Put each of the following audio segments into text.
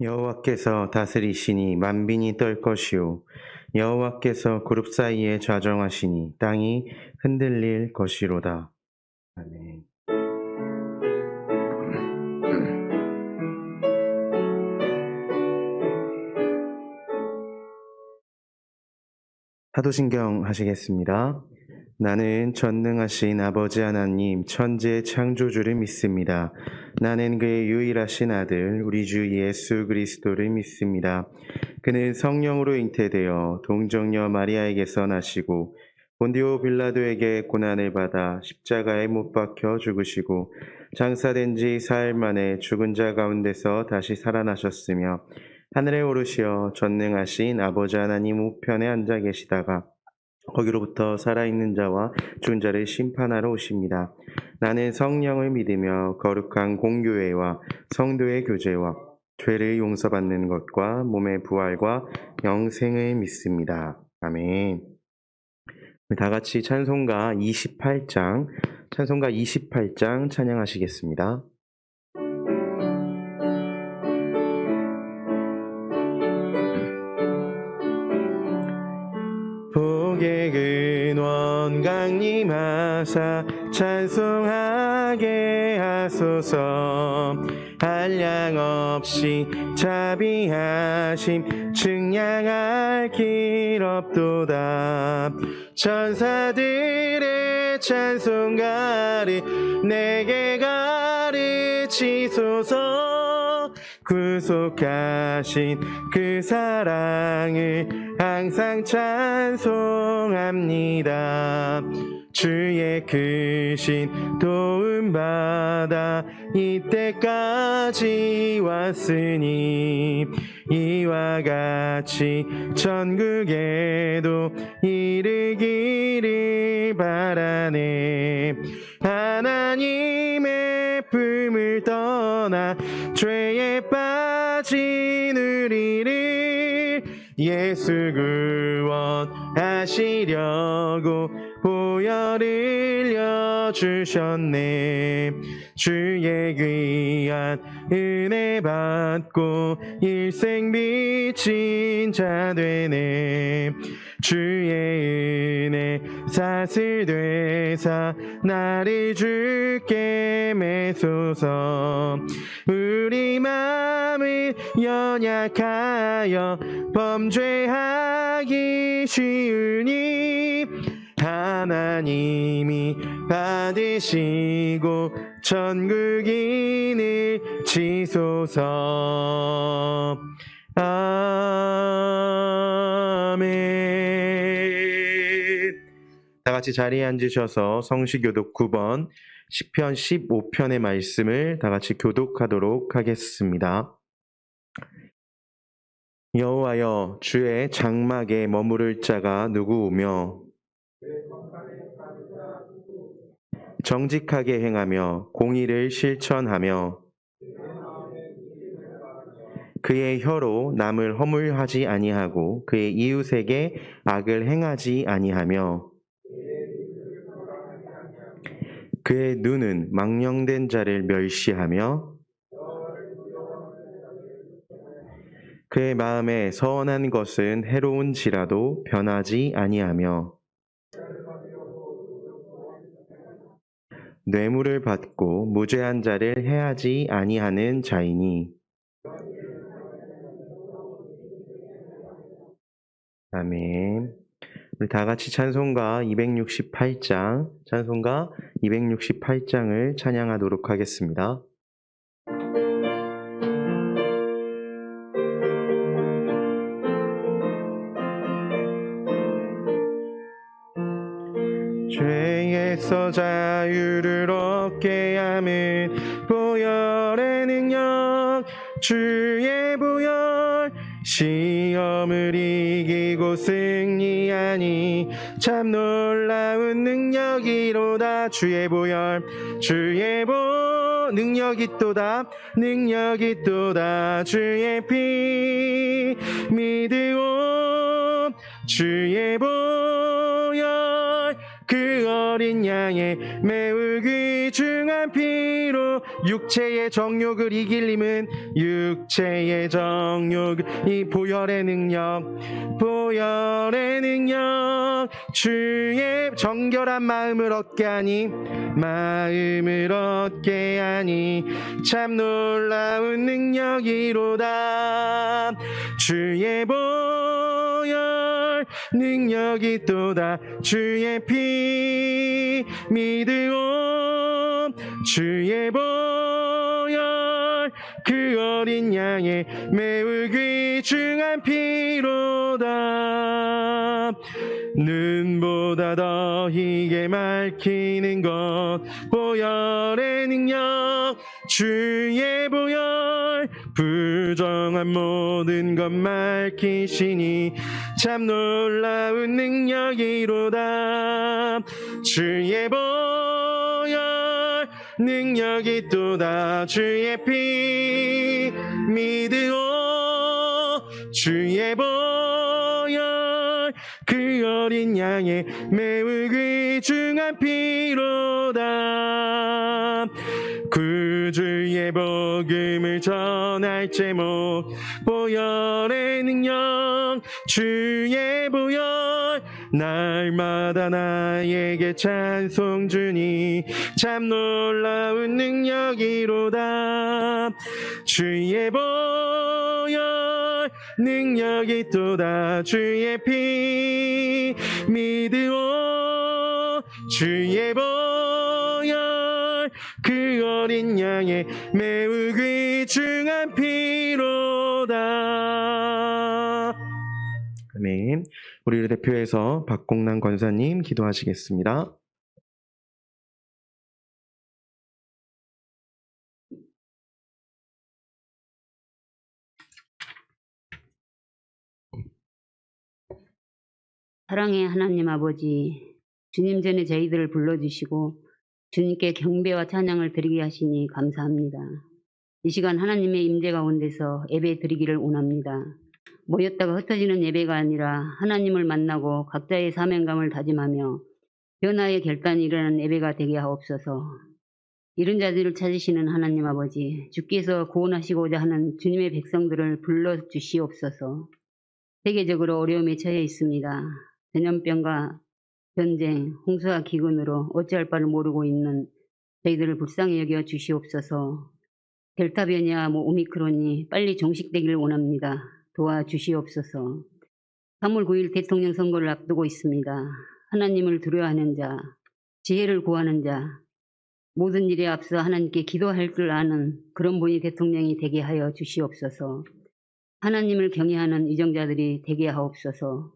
여호와께서 다스리시니 만민이 떨 것이요 여호와께서 그룹 사이에 좌정하시니 땅이 흔들릴 것이로다. 아멘. 사도신경 하시겠습니다. 나는 전능하신 아버지 하나님 천지의 창조주를 믿습니다. 나는 그의 유일하신 아들 우리 주 예수 그리스도를 믿습니다. 그는 성령으로 잉태되어 동정녀 마리아에게서 나시고 본디오 빌라도에게 고난을 받아 십자가에 못 박혀 죽으시고 장사된 지 사흘 만에 죽은 자 가운데서 다시 살아나셨으며 하늘에 오르시어 전능하신 아버지 하나님 우편에 앉아 계시다가 거기로부터 살아있는 자와 죽은 자를 심판하러 오십니다. 나는 성령을 믿으며 거룩한 공교회와 성도의 교제와 죄를 용서받는 것과 몸의 부활과 영생을 믿습니다. 아멘. 다 같이 찬송가 28장 찬양하시겠습니다. 복의 근원 강림하사 찬송하게 하소서. 한량없이 자비하심 측량할 길 없도다. 천사들의 찬송가를 내게 가르치소서. 구속하신 그 사랑을 항상 찬송합니다. 주의 크신 도움받아 이때까지 왔으니 이와 같이 천국에도 이르기를 바라네. 하나님의 품을 떠나 죄에 빠진 우리를 예수 구원하시려고 보혈을 흘려주셨네. 주의 귀한 은혜 받고 일생 비친 자 되네. 주의 은혜 사슬 되사 나를 주께 매소서. 우리 마음을 연약하여 범죄하기 쉬우니 하나님이 받으시고 천국인을 지소서. 아멘. 다 같이 자리에 앉으셔서 성시교독 9번 시편 15편의 말씀을 다 같이 교독하도록 하겠습니다. 여호와여, 주의 장막에 머무를 자가 누구오며 정직하게 행하며 공의를 실천하며 그의 혀로 남을 허물하지 아니하고 그의 이웃에게 악을 행하지 아니하며 그의 눈은 망령된 자를 멸시하며 그의 마음에 선한 것은 해로운지라도 변하지 아니하며 뇌물을 받고 무죄한 자를 해하지 아니하는 자이니. 아멘. 우리 다 같이 찬송가 268장을 찬양하도록 하겠습니다. 죄에서 자유를 얻게 함은 보혈의 능력, 주의 보혈. 시험을 이기고 승리하니 참 놀라운 능력이로다. 주의 보혈, 능력이 또다. 주의 피 믿으오. 주의 보혈 그 어린 양의 매우 귀 귀중한 피로 육체의 정욕을 이길 힘은 육체의 정욕 이 보혈의 능력 주의 정결한 마음을 얻게 하니 참 놀라운 능력이로다. 주의 보혈 능력이 또다. 주의 피 믿으오. 주의 보혈 그 어린 양의 매우 귀중한 피로다. 눈보다 더 희게 밝히는 것 보혈의 능력 주의 보혈 부정한 모든 것 밝히시니 참 놀라운 능력이로다. 주의 보혈 능력이 또다. 주의 피 믿으오. 주의 보혈 그 어린 양의 매우 귀중한 피로다. 구주의 복음을 전할 제목 보혈의 능력 주의 보혈 날마다 나에게 찬송 주니 참 놀라운 능력이로다. 주의 보혈 능력이 또다. 주의 피 믿으오. 주의 보혈 그 어린 양의 매우 귀중한 피로다. 아멘. 우리를 대표해서 박공란 권사님 기도하시겠습니다. 사랑의 하나님 아버지, 주님 전에 저희들을 불러주시고 주님께 경배와 찬양을 드리게 하시니 감사합니다. 이 시간 하나님의 임재 가운데서 예배 드리기를 원합니다. 모였다가 흩어지는 예배가 아니라 하나님을 만나고 각자의 사명감을 다짐하며 변화의 결단이 일어나는 예배가 되게 하옵소서. 이른 자들을 찾으시는 하나님 아버지, 주께서 구원하시고자 하는 주님의 백성들을 불러주시옵소서. 세계적으로 어려움에 처해 있습니다. 전염병과 전쟁, 홍수와 기근으로 어찌할 바를 모르고 있는 저희들을 불쌍히 여겨 주시옵소서. 델타 변이와 오미크론이 빨리 종식되기를 원합니다. 도와주시옵소서. 3월 9일 대통령 선거를 앞두고 있습니다. 하나님을 두려워하는 자, 지혜를 구하는 자, 모든 일에 앞서 하나님께 기도할 줄 아는 그런 분이 대통령이 되게 하여 주시옵소서. 하나님을 경외하는 유정자들이 되게 하옵소서.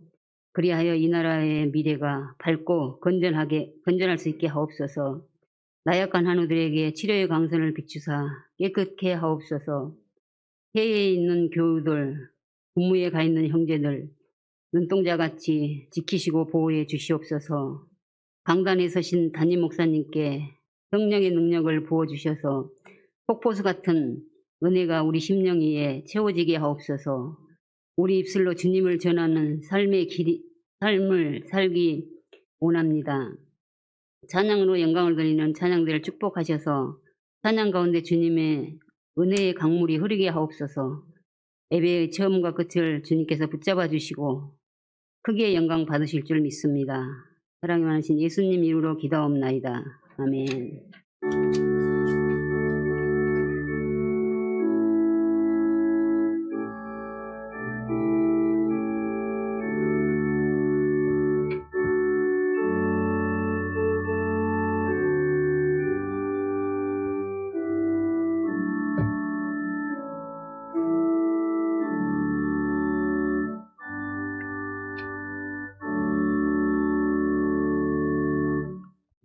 그리하여 이 나라의 미래가 밝고 건전할 수 있게 하옵소서. 나약한 한우들에게 치료의 강선을 비추사 깨끗게 하옵소서. 해외에 있는 교우들, 군무에 가 있는 형제들, 눈동자같이 지키시고 보호해 주시옵소서. 강단에 서신 담임 목사님께 성령의 능력을 부어주셔서 폭포수 같은 은혜가 우리 심령 위에 채워지게 하옵소서. 우리 입술로 주님을 전하는 삶을 살기 원합니다. 찬양으로 영광을 돌리는 찬양들을 축복하셔서 찬양 가운데 주님의 은혜의 강물이 흐르게 하옵소서. 예배의 처음과 끝을 주님께서 붙잡아 주시고 크게 영광 받으실 줄 믿습니다. 사랑이 많으신 예수님 이름으로 기도하옵나이다. 아멘.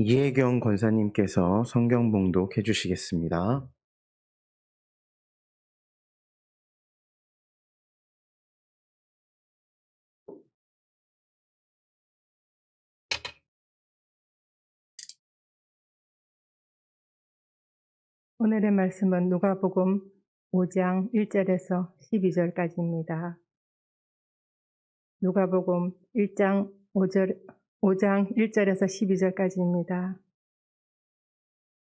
이혜경 권사님께서 성경 봉독해 주시겠습니다. 오늘의 말씀은 누가복음 5장 1절에서 12절까지입니다. 누가복음 5장 1절에서 12절까지입니다.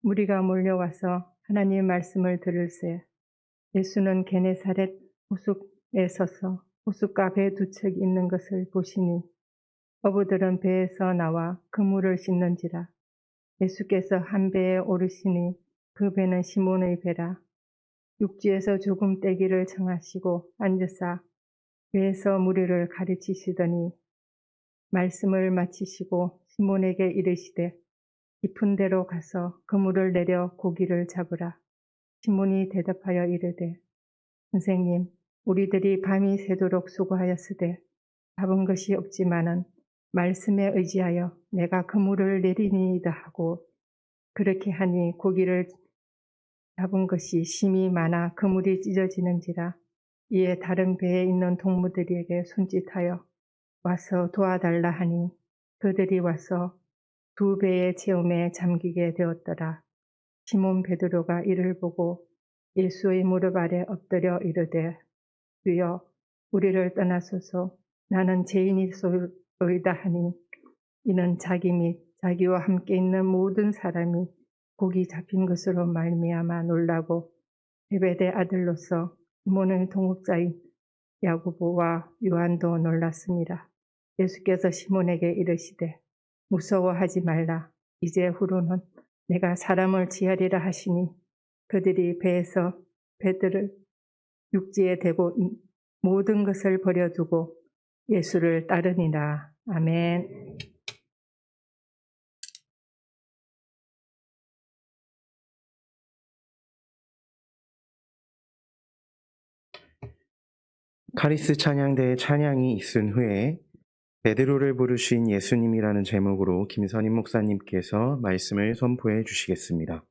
무리가 몰려와서 하나님의 말씀을 들을새 예수는 게네사렛 호숫에 서서 호숫가 배 두 척이 있는 것을 보시니 어부들은 배에서 나와 그물을 씻는지라. 예수께서 한 배에 오르시니 그 배는 시몬의 배라. 육지에서 조금 떼기를 청하시고 앉으사 배에서 무리를 가르치시더니 말씀을 마치시고 시몬에게 이르시되 깊은 데로 가서 그물을 내려 고기를 잡으라. 시몬이 대답하여 이르되 선생님, 우리들이 밤이 새도록 수고하였으되 잡은 것이 없지만은 말씀에 의지하여 내가 그물을 내리니이다 하고 그렇게 하니 고기를 잡은 것이 심이 많아 그물이 찢어지는지라. 이에 다른 배에 있는 동무들에게 손짓하여 와서 도와달라 하니 그들이 와서 두 배의 체험에 잠기게 되었더라. 시몬 베드로가 이를 보고 예수의 무릎 아래 엎드려 이르되 주여 우리를 떠나소서 나는 죄인이소이다 하니 이는 자기 및 자기와 함께 있는 모든 사람이 고기 잡힌 것으로 말미암아 놀라고 제베데 아들로서 시몬의 동업자인 야고보와 요한도 놀랐습니다. 예수께서 시몬에게 이르시되 무서워하지 말라. 이제 후로는 내가 사람을 지하리라 하시니 그들이 배에서 배들을 육지에 대고 모든 것을 버려두고 예수를 따르니라. 아멘. 카리스 찬양대의 찬양이 있은 후에 베드로를 부르신 예수님이라는 제목으로 김선임 목사님께서 말씀을 선포해 주시겠습니다.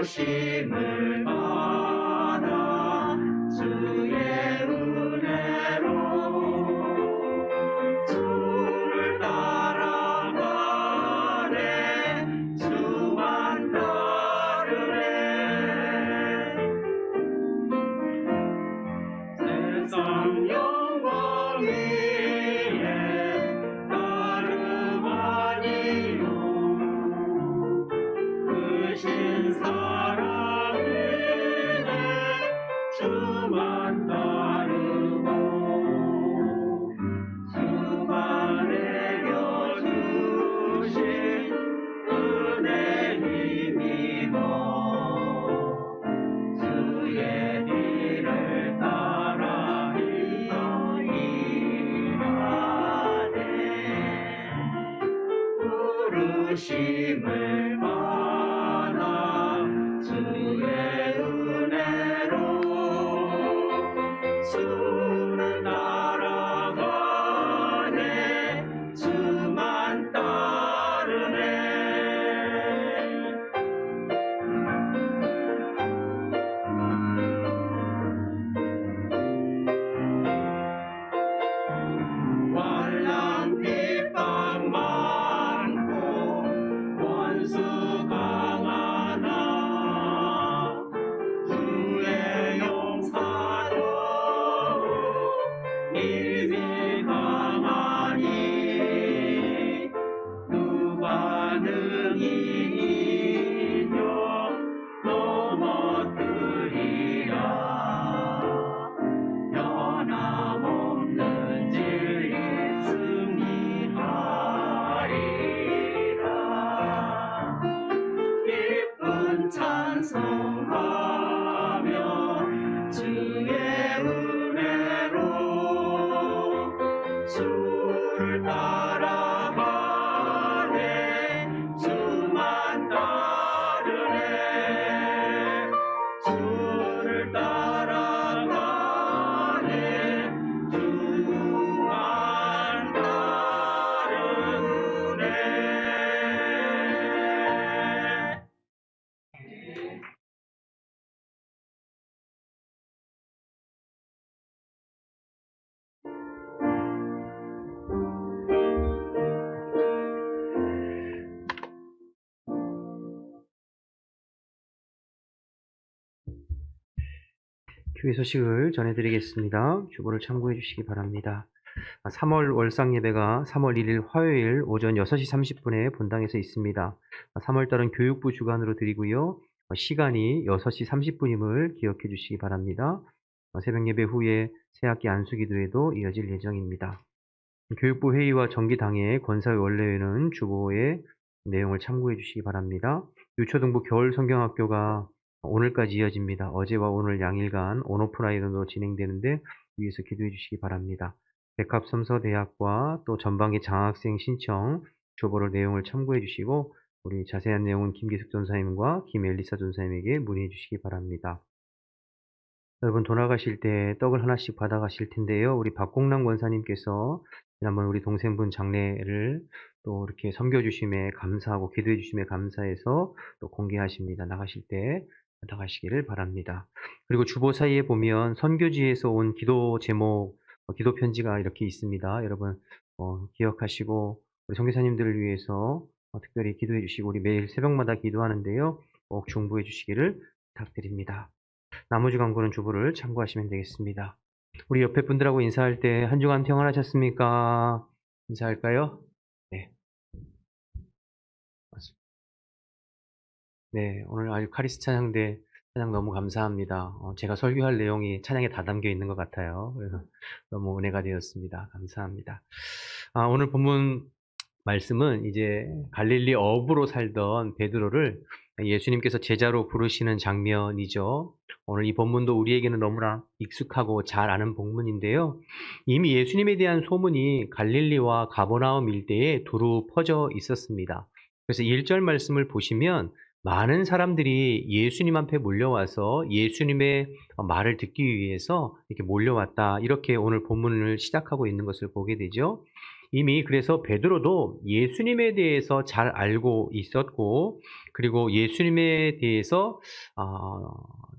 부르심을 받아 주의 은혜로 주를 따라가네 주만 따르네 세상 영광 위에 다름 아니요 크신 사랑이네 주만 따르고 주가 내려 주신 은혜 힘입어 주의 길을 따라 일하네 부르심을 받아 찬송하며 주의 은혜로 주를 따라가네 주만 따르네 주를 따라가네 주만 따르네. 교회 소식을 전해드리겠습니다. 주보를 참고해 주시기 바랍니다. 3월 월상 예배가 3월 1일 화요일 오전 6시 30분에 본당에서 있습니다. 3월달은 교육부 주관으로 드리고요. 시간이 6시 30분임을 기억해 주시기 바랍니다. 새벽 예배 후에 새학기 안수기도에도 이어질 예정입니다. 교육부 회의와 정기당회, 권사회 원래회는 주보의 내용을 참고해 주시기 바랍니다. 유초등부 겨울 성경학교가 오늘까지 이어집니다. 어제와 오늘 양일간 온오프라인으로 진행되는데 위에서 기도해 주시기 바랍니다. 백합섬서대학과 또 전반기 장학생 신청 주보를 내용을 참고해 주시고 우리 자세한 내용은 김기숙 전사님과 김엘리사 전사님에게 문의해 주시기 바랍니다. 여러분 돌아가실 때 떡을 하나씩 받아가실 텐데요. 우리 박공남 권사님께서 지난번 우리 동생분 장례를 또 이렇게 섬겨주심에 감사하고 기도해 주심에 감사해서 또 공개하십니다. 나가실 때 받아가시기를 바랍니다. 그리고 주보 사이에 보면 선교지에서 온 기도 제목, 기도 편지가 이렇게 있습니다. 여러분 기억하시고 우리 선교사님들을 위해서 특별히 기도해 주시고 우리 매일 새벽마다 기도하는데요. 꼭 중보해 주시기를 부탁드립니다. 나머지 광고는 주보를 참고하시면 되겠습니다. 우리 옆에 분들하고 인사할 때 한 주간 평안하셨습니까? 인사할까요? 네. 맞습니다. 네, 오늘 아주 카리스 찬양대 찬양 너무 감사합니다. 제가 설교할 내용이 찬양에 다 담겨 있는 것 같아요. 그래서 너무 은혜가 되었습니다. 감사합니다. 오늘 본문 말씀은 이제 갈릴리 어부로 살던 베드로를 예수님께서 제자로 부르시는 장면이죠. 오늘 이 본문도 우리에게는 너무나 익숙하고 잘 아는 본문인데요. 이미 예수님에 대한 소문이 갈릴리와 가버나움 일대에 두루 퍼져 있었습니다. 그래서 1절 말씀을 보시면 많은 사람들이 예수님 앞에 몰려와서 예수님의 말을 듣기 위해서 이렇게 몰려왔다. 이렇게 오늘 본문을 시작하고 있는 것을 보게 되죠. 이미 그래서 베드로도 예수님에 대해서 잘 알고 있었고 그리고 예수님에 대해서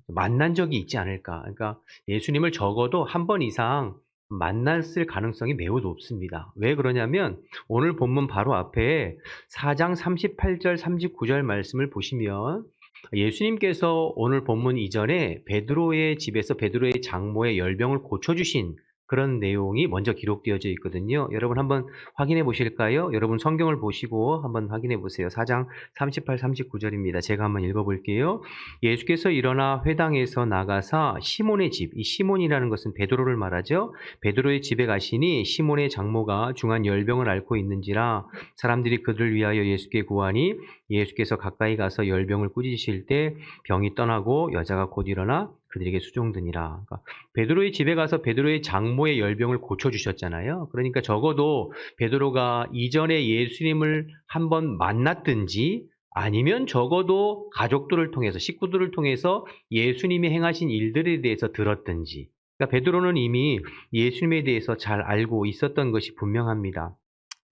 만난 적이 있지 않을까. 그러니까 예수님을 적어도 한 번 이상 만났을 가능성이 매우 높습니다. 왜 그러냐면 오늘 본문 바로 앞에 4장 38절 39절 말씀을 보시면 예수님께서 오늘 본문 이전에 베드로의 집에서 베드로의 장모의 열병을 고쳐주신 그런 내용이 먼저 기록되어져 있거든요. 여러분 한번 확인해 보실까요? 여러분 성경을 보시고 한번 확인해 보세요. 4장 38, 39절입니다. 제가 한번 읽어볼게요. 예수께서 일어나 회당에서 나가사 시몬의 집, 이 시몬이라는 것은 베드로를 말하죠. 베드로의 집에 가시니 시몬의 장모가 중한 열병을 앓고 있는지라 사람들이 그들을 위하여 예수께 구하니 예수께서 가까이 가서 열병을 꾸짖으실 때 병이 떠나고 여자가 곧 일어나 그들에게 수종드니라. 그러니까 베드로의 집에 가서 베드로의 장모의 열병을 고쳐주셨잖아요. 그러니까 적어도 베드로가 이전에 예수님을 한번 만났든지 아니면 적어도 가족들을 통해서 식구들을 통해서 예수님이 행하신 일들에 대해서 들었든지 그러니까 베드로는 이미 예수님에 대해서 잘 알고 있었던 것이 분명합니다.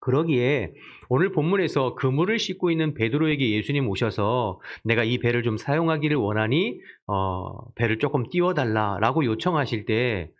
그러기에 오늘 본문에서 그물을 싣고 있는 베드로에게 예수님 오셔서 내가 이 배를 좀 사용하기를 원하니 배를 조금 띄워달라라고 요청하실 때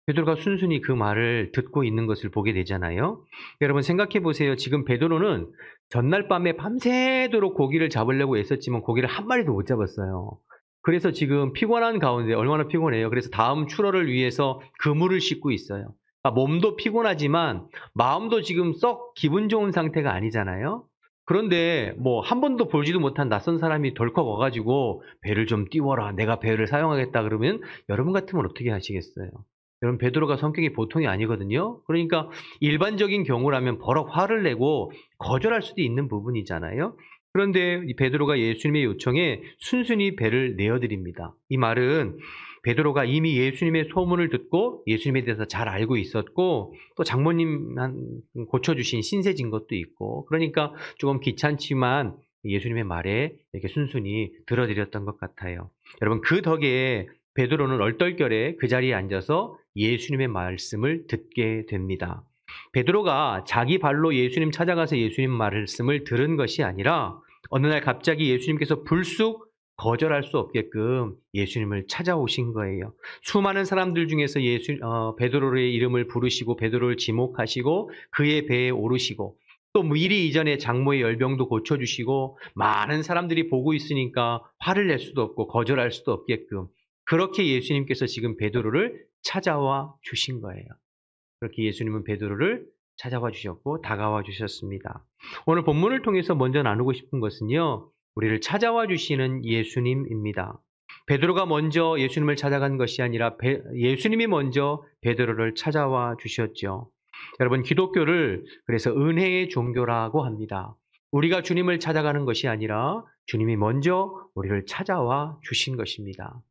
베드로가 순순히 그 말을 듣고 있는 것을 보게 되잖아요. 여러분 생각해 보세요. 지금 베드로는 전날 밤에 밤새도록 고기를 잡으려고 애썼지만 고기를 한 마리도 못 잡았어요. 그래서 지금 피곤한 가운데 얼마나 피곤해요. 그래서 다음 출어를 위해서 그물을 싣고 있어요. 몸도 피곤하지만 마음도 지금 썩 기분 좋은 상태가 아니잖아요. 그런데 뭐 한 번도 보지도 못한 낯선 사람이 덜컥 와가지고 배를 좀 띄워라. 내가 배를 사용하겠다 그러면 여러분 같으면 어떻게 하시겠어요? 여러분 베드로가 성격이 보통이 아니거든요. 그러니까 일반적인 경우라면 버럭 화를 내고 거절할 수도 있는 부분이잖아요. 그런데 이 베드로가 예수님의 요청에 순순히 배를 내어드립니다. 이 말은 베드로가 이미 예수님의 소문을 듣고 예수님에 대해서 잘 알고 있었고 또 장모님 고쳐주신 신세진 것도 있고 그러니까 조금 귀찮지만 예수님의 말에 이렇게 순순히 들어드렸던 것 같아요. 여러분 그 덕에 베드로는 얼떨결에 그 자리에 앉아서 예수님의 말씀을 듣게 됩니다. 베드로가 자기 발로 예수님 찾아가서 예수님 말씀을 들은 것이 아니라 어느 날 갑자기 예수님께서 불쑥 거절할 수 없게끔 예수님을 찾아오신 거예요. 수많은 사람들 중에서 베드로의 이름을 부르시고 베드로를 지목하시고 그의 배에 오르시고 또 미리 이전에 장모의 열병도 고쳐주시고 많은 사람들이 보고 있으니까 화를 낼 수도 없고 거절할 수도 없게끔 그렇게 예수님께서 지금 베드로를 찾아와 주신 거예요. 그렇게 예수님은 베드로를 찾아와 주셨고 다가와 주셨습니다. 오늘 본문을 통해서 먼저 나누고 싶은 것은요. 우리를 찾아와 주시는 예수님입니다. 베드로가 먼저 예수님을 찾아간 것이 아니라 예수님이 먼저 베드로를 찾아와 주셨죠. 여러분 기독교를 그래서 은혜의 종교라고 합니다. 우리가 주님을 찾아가는 것이 아니라 주님이 먼저 우리를 찾아와 주신 것입니다.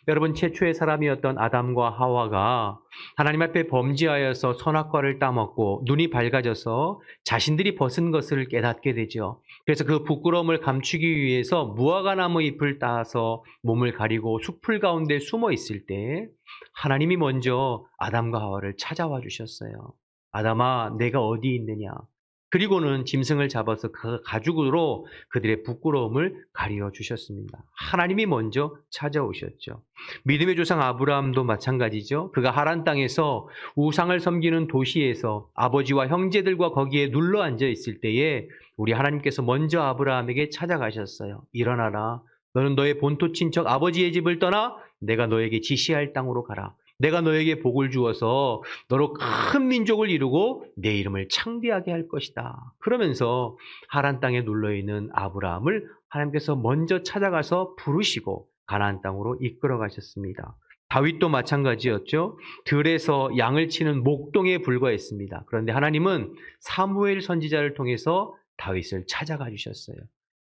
여러분 최초의 사람이었던 아담과 하와가 하나님 앞에 범죄하여서 선악과를 따먹고 눈이 밝아져서 자신들이 벗은 것을 깨닫게 되죠. 그래서 그 부끄러움을 감추기 위해서 무화과나무 잎을 따서 몸을 가리고 숲풀 가운데 숨어 있을 때 하나님이 먼저 아담과 하와를 찾아와 주셨어요. 아담아 내가 어디 있느냐. 그리고는 짐승을 잡아서 그 가죽으로 그들의 부끄러움을 가리워 주셨습니다. 하나님이 먼저 찾아오셨죠. 믿음의 조상 아브라함도 마찬가지죠. 그가 하란 땅에서 우상을 섬기는 도시에서 아버지와 형제들과 거기에 눌러 앉아 있을 때에 우리 하나님께서 먼저 아브라함에게 찾아가셨어요. 일어나라. 너는 너의 본토 친척 아버지의 집을 떠나 내가 너에게 지시할 땅으로 가라. 내가 너에게 복을 주어서 너로 큰 민족을 이루고 내 이름을 창대하게 할 것이다. 그러면서 하란 땅에 눌러있는 아브라함을 하나님께서 먼저 찾아가서 부르시고 가나안 땅으로 이끌어 가셨습니다. 다윗도 마찬가지였죠. 들에서 양을 치는 목동에 불과했습니다. 그런데 하나님은 사무엘 선지자를 통해서 다윗을 찾아가 주셨어요.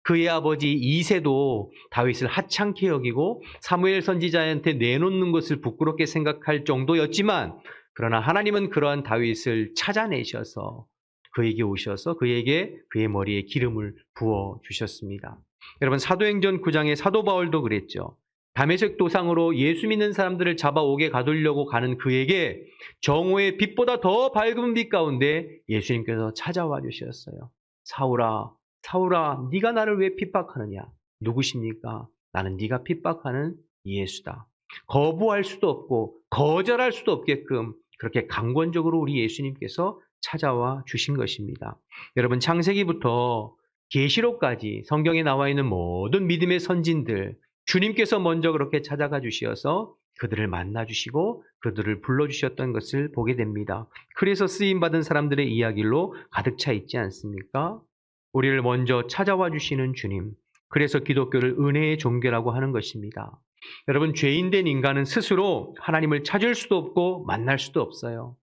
그의 아버지 이새도 다윗을 하찮게 여기고 사무엘 선지자한테 내놓는 것을 부끄럽게 생각할 정도였지만 그러나 하나님은 그러한 다윗을 찾아내셔서 그에게 오셔서 그에게 그의 머리에 기름을 부어 주셨습니다. 여러분 사도행전 9장의 사도 바울도 그랬죠. 다메섹 도상으로 예수 믿는 사람들을 잡아오게 가두려고 가는 그에게 정오의 빛보다 더 밝은 빛 가운데 예수님께서 찾아와 주셨어요. 사울아 사울아, 네가 나를 왜 핍박하느냐? 누구십니까? 나는 네가 핍박하는 예수다. 거부할 수도 없고 거절할 수도 없게끔 그렇게 강권적으로 우리 예수님께서 찾아와 주신 것입니다. 여러분 창세기부터 계시록까지 성경에 나와 있는 모든 믿음의 선진들 주님께서 먼저 그렇게 찾아가 주시어서 그들을 만나 주시고 그들을 불러 주셨던 것을 보게 됩니다. 그래서 쓰임 받은 사람들의 이야기로 가득 차 있지 않습니까? 우리를 먼저 찾아와 주시는 주님. 그래서 기독교를 은혜의 종교라고 하는 것입니다. 여러분 죄인된 인간은 스스로 하나님을 찾을 수도 없고 만날 수도 없어요.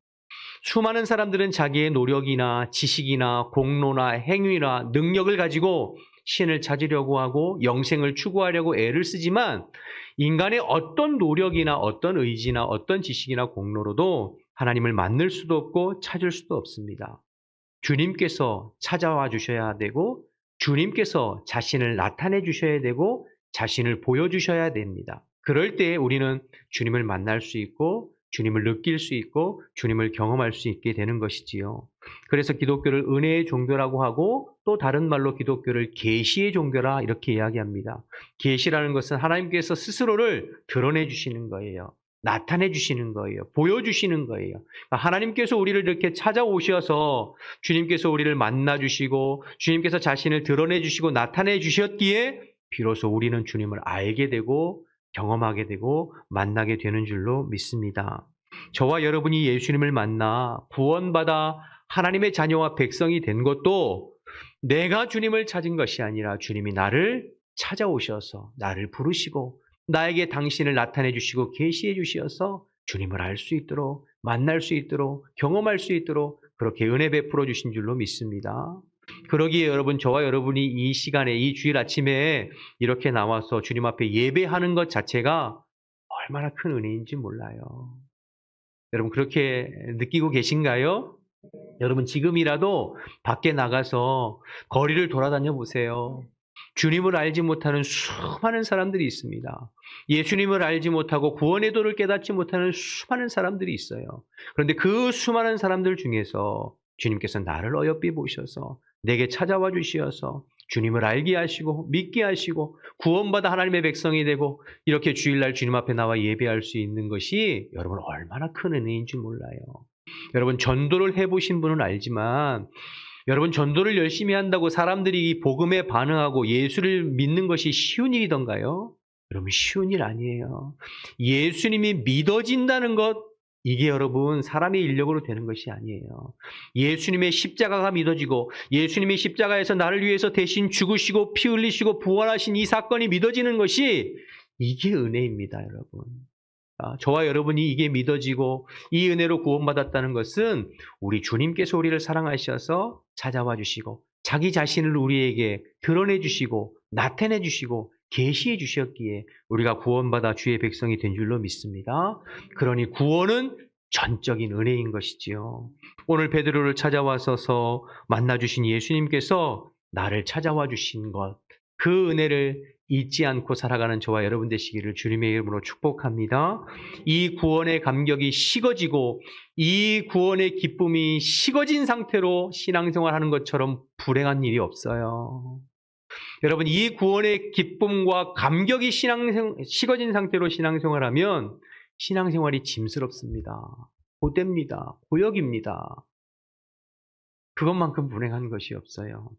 수많은 사람들은 자기의 노력이나 지식이나 공로나 행위나 능력을 가지고 신을 찾으려고 하고 영생을 추구하려고 애를 쓰지만 인간의 어떤 노력이나 어떤 의지나 어떤 지식이나 공로로도 하나님을 만날 수도 없고 찾을 수도 없습니다. 주님께서 찾아와 주셔야 되고 주님께서 자신을 나타내 주셔야 되고 자신을 보여주셔야 됩니다. 그럴 때 우리는 주님을 만날 수 있고 주님을 느낄 수 있고 주님을 경험할 수 있게 되는 것이지요. 그래서 기독교를 은혜의 종교라고 하고 또 다른 말로 기독교를 계시의 종교라 이렇게 이야기합니다. 계시라는 것은 하나님께서 스스로를 드러내 주시는 거예요. 나타내 주시는 거예요. 보여주시는 거예요. 하나님께서 우리를 이렇게 찾아오셔서 주님께서 우리를 만나 주시고 주님께서 자신을 드러내 주시고 나타내 주셨기에 비로소 우리는 주님을 알게 되고 경험하게 되고 만나게 되는 줄로 믿습니다. 저와 여러분이 예수님을 만나 구원받아 하나님의 자녀와 백성이 된 것도 내가 주님을 찾은 것이 아니라 주님이 나를 찾아오셔서 나를 부르시고 나에게 당신을 나타내 주시고 계시해 주셔서 주님을 알 수 있도록 만날 수 있도록 경험할 수 있도록 그렇게 은혜 베풀어 주신 줄로 믿습니다. 그러기에 여러분, 저와 여러분이 이 시간에, 이 주일 아침에 이렇게 나와서 주님 앞에 예배하는 것 자체가 얼마나 큰 은혜인지 몰라요. 여러분, 그렇게 느끼고 계신가요? 여러분, 지금이라도 밖에 나가서 거리를 돌아다녀 보세요. 주님을 알지 못하는 수많은 사람들이 있습니다. 예수님을 알지 못하고 구원의 도를 깨닫지 못하는 수많은 사람들이 있어요. 그런데 그 수많은 사람들 중에서 주님께서 나를 어여삐 보셔서 내게 찾아와 주시어서 주님을 알게 하시고 믿게 하시고 구원받아 하나님의 백성이 되고 이렇게 주일날 주님 앞에 나와 예배할 수 있는 것이 여러분 얼마나 큰 은혜인지 몰라요. 여러분, 전도를 해보신 분은 알지만 여러분, 전도를 열심히 한다고 사람들이 이 복음에 반응하고 예수를 믿는 것이 쉬운 일이던가요? 여러분, 쉬운 일 아니에요. 예수님이 믿어진다는 것, 이게 여러분 사람의 인력으로 되는 것이 아니에요. 예수님의 십자가가 믿어지고 예수님의 십자가에서 나를 위해서 대신 죽으시고 피 흘리시고 부활하신 이 사건이 믿어지는 것이, 이게 은혜입니다, 여러분. 저와 여러분이 이게 믿어지고 이 은혜로 구원받았다는 것은 우리 주님께서 우리를 사랑하셔서 찾아와 주시고 자기 자신을 우리에게 드러내 주시고 나타내 주시고 계시해 주셨기에 우리가 구원받아 주의 백성이 된 줄로 믿습니다. 그러니 구원은 전적인 은혜인 것이지요. 오늘 베드로를 찾아와서 만나주신 예수님께서 나를 찾아와 주신 것, 그 은혜를 잊지 않고 살아가는 저와 여러분 되시기를 주님의 이름으로 축복합니다. 이 구원의 감격이 식어지고 이 구원의 기쁨이 식어진 상태로 신앙생활하는 것처럼 불행한 일이 없어요. 여러분, 이 구원의 기쁨과 감격이 식어진 상태로 신앙생활하면 신앙생활이 짐스럽습니다. 고됩니다. 고역입니다. 그것만큼 불행한 것이 없어요.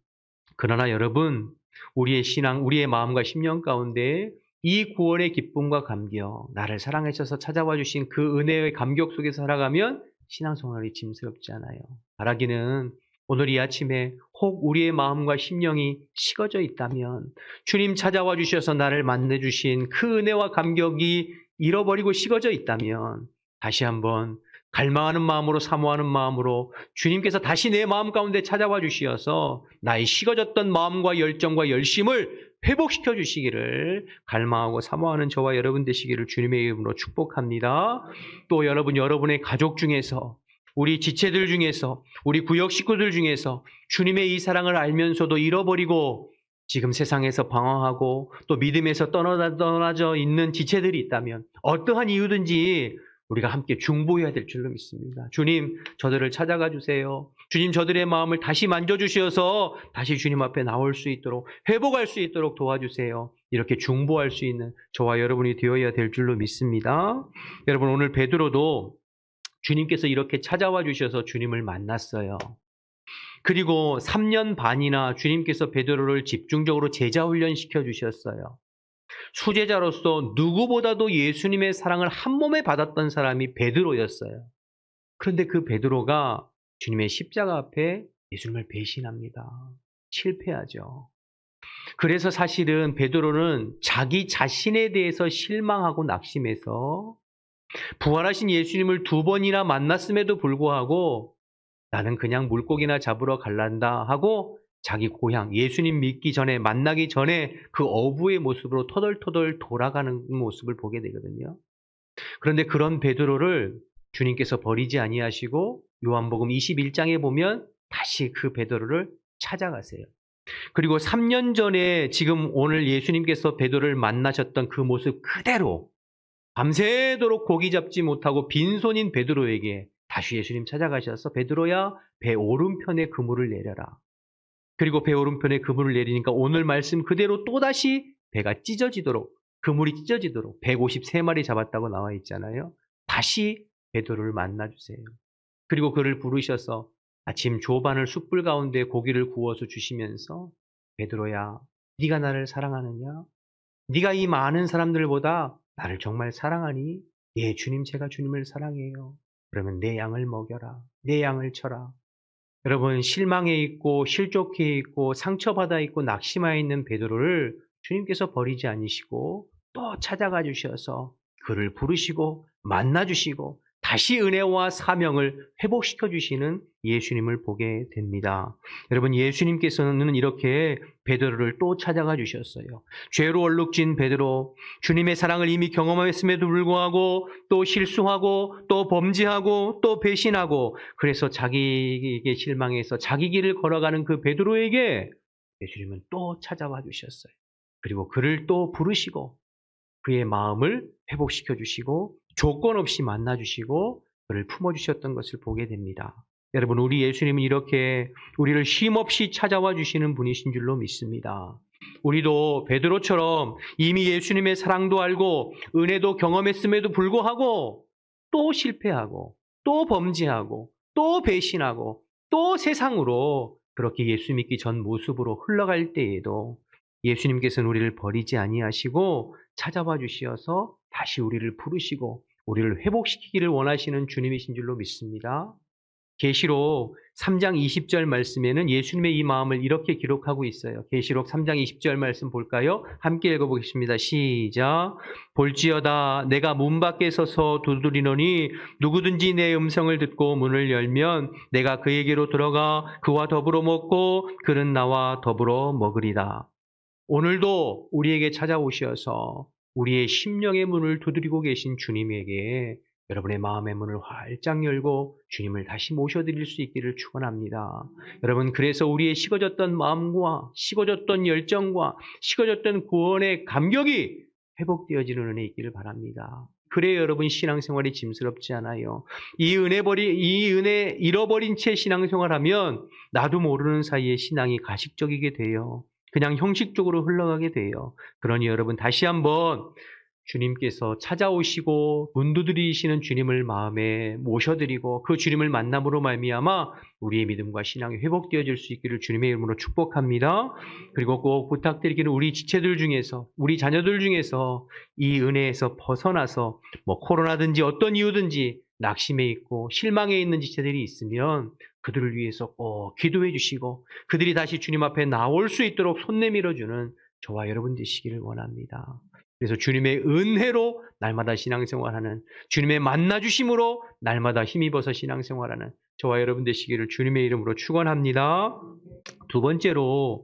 그러나 여러분, 우리의 신앙, 우리의 마음과 심령 가운데 이 구원의 기쁨과 감격, 나를 사랑하셔서 찾아와 주신 그 은혜의 감격 속에서 살아가면 신앙생활이 짐스럽지 않아요. 바라기는 오늘 이 아침에 혹 우리의 마음과 심령이 식어져 있다면, 주님 찾아와 주셔서 나를 만나주신 그 은혜와 감격이 잃어버리고 식어져 있다면 다시 한번 갈망하는 마음으로, 사모하는 마음으로 주님께서 다시 내 마음 가운데 찾아와 주시어서 나의 식어졌던 마음과 열정과 열심을 회복시켜 주시기를 갈망하고 사모하는 저와 여러분 되시기를 주님의 이름으로 축복합니다. 또 여러분, 여러분의 가족 중에서, 우리 지체들 중에서, 우리 구역 식구들 중에서 주님의 이 사랑을 알면서도 잃어버리고 지금 세상에서 방황하고 또 믿음에서 떠나져 있는 지체들이 있다면 어떠한 이유든지 우리가 함께 중보해야 될 줄로 믿습니다. 주님, 저들을 찾아가 주세요. 주님, 저들의 마음을 다시 만져주셔서 다시 주님 앞에 나올 수 있도록, 회복할 수 있도록 도와주세요. 이렇게 중보할 수 있는 저와 여러분이 되어야 될 줄로 믿습니다. 여러분, 오늘 베드로도 주님께서 이렇게 찾아와 주셔서 주님을 만났어요. 그리고 3년 반이나 주님께서 베드로를 집중적으로 제자 훈련시켜 주셨어요. 수제자로서 누구보다도 예수님의 사랑을 한 몸에 받았던 사람이 베드로였어요. 그런데 그 베드로가 주님의 십자가 앞에 예수님을 배신합니다. 실패하죠. 그래서 사실은 베드로는 자기 자신에 대해서 실망하고 낙심해서 부활하신 예수님을 2번이나 만났음에도 불구하고 나는 그냥 물고기나 잡으러 갈란다 하고 자기 고향, 예수님 믿기 전에, 만나기 전에 그 어부의 모습으로 터덜터덜 돌아가는 모습을 보게 되거든요. 그런데 그런 베드로를 주님께서 버리지 아니하시고 요한복음 21장에 보면 다시 그 베드로를 찾아가세요. 그리고 3년 전에 지금 오늘 예수님께서 베드로를 만나셨던 그 모습 그대로 밤새도록 고기 잡지 못하고 빈손인 베드로에게 다시 예수님 찾아가셔서 베드로야, 배 오른편에 그물을 내려라. 그리고 배 오른편에 그물을 내리니까 오늘 말씀 그대로 또다시 배가 찢어지도록, 그물이 찢어지도록 153마리 잡았다고 나와 있잖아요. 다시 베드로를 만나주세요. 그리고 그를 부르셔서 아침 조반을 숯불 가운데 고기를 구워서 주시면서 베드로야, 네가 나를 사랑하느냐? 네가 이 많은 사람들보다 나를 정말 사랑하니? 예, 주님, 제가 주님을 사랑해요. 그러면 내 양을 먹여라. 내 양을 쳐라. 여러분, 실망해 있고 실족해 있고 상처받아 있고 낙심하여 있는 베드로를 주님께서 버리지 않으시고 또 찾아가 주셔서 그를 부르시고 만나 주시고 다시 은혜와 사명을 회복시켜 주시는 예수님을 보게 됩니다. 여러분, 예수님께서는 이렇게 베드로를 또 찾아가 주셨어요. 죄로 얼룩진 베드로, 주님의 사랑을 이미 경험했음에도 불구하고 또 실수하고 또 범죄하고 또 배신하고, 그래서 자기에게 실망해서 자기 길을 걸어가는 그 베드로에게 예수님은 또 찾아와 주셨어요. 그리고 그를 또 부르시고 그의 마음을 회복시켜 주시고 조건 없이 만나 주시고 그를 품어 주셨던 것을 보게 됩니다. 여러분, 우리 예수님은 이렇게 우리를 쉼없이 찾아와 주시는 분이신 줄로 믿습니다. 우리도 베드로처럼 이미 예수님의 사랑도 알고 은혜도 경험했음에도 불구하고 또 실패하고 또 범죄하고 또 배신하고 또 세상으로 그렇게 예수 믿기 전 모습으로 흘러갈 때에도 예수님께서는 우리를 버리지 아니하시고 찾아와 주시어서 다시 우리를 부르시고 우리를 회복시키기를 원하시는 주님이신 줄로 믿습니다. 계시록 3장 20절 말씀에는 예수님의 이 마음을 이렇게 기록하고 있어요. 계시록 3장 20절 말씀 볼까요? 함께 읽어보겠습니다. 시작. 볼지어다 내가 문 밖에 서서 두드리노니 누구든지 내 음성을 듣고 문을 열면 내가 그에게로 들어가 그와 더불어 먹고 그는 나와 더불어 먹으리다. 오늘도 우리에게 찾아오셔서 우리의 심령의 문을 두드리고 계신 주님에게 여러분의 마음의 문을 활짝 열고 주님을 다시 모셔드릴 수 있기를 축원합니다. 여러분, 그래서 우리의 식어졌던 마음과 식어졌던 열정과 식어졌던 구원의 감격이 회복되어지는 은혜 있기를 바랍니다. 그래야 여러분 신앙생활이 짐스럽지 않아요. 이 은혜 잃어버린 채 신앙생활하면 나도 모르는 사이에 신앙이 가식적이게 돼요. 그냥 형식적으로 흘러가게 돼요. 그러니 여러분, 다시 한번 주님께서 찾아오시고 문 두드리시는 주님을 마음에 모셔드리고 그 주님을 만남으로 말미암아 우리의 믿음과 신앙이 회복되어질 수 있기를 주님의 이름으로 축복합니다. 그리고 꼭 부탁드리기는 우리 지체들 중에서, 우리 자녀들 중에서 이 은혜에서 벗어나서 코로나든지 어떤 이유든지 낙심해 있고 실망해 있는 지체들이 있으면 그들을 위해서 꼭 기도해 주시고 그들이 다시 주님 앞에 나올 수 있도록 손 내밀어주는 저와 여러분 되시기를 원합니다. 그래서 주님의 은혜로 날마다 신앙생활하는, 주님의 만나주심으로 날마다 힘입어서 신앙생활하는 저와 여러분 되시기를 주님의 이름으로 축원합니다. 두 번째로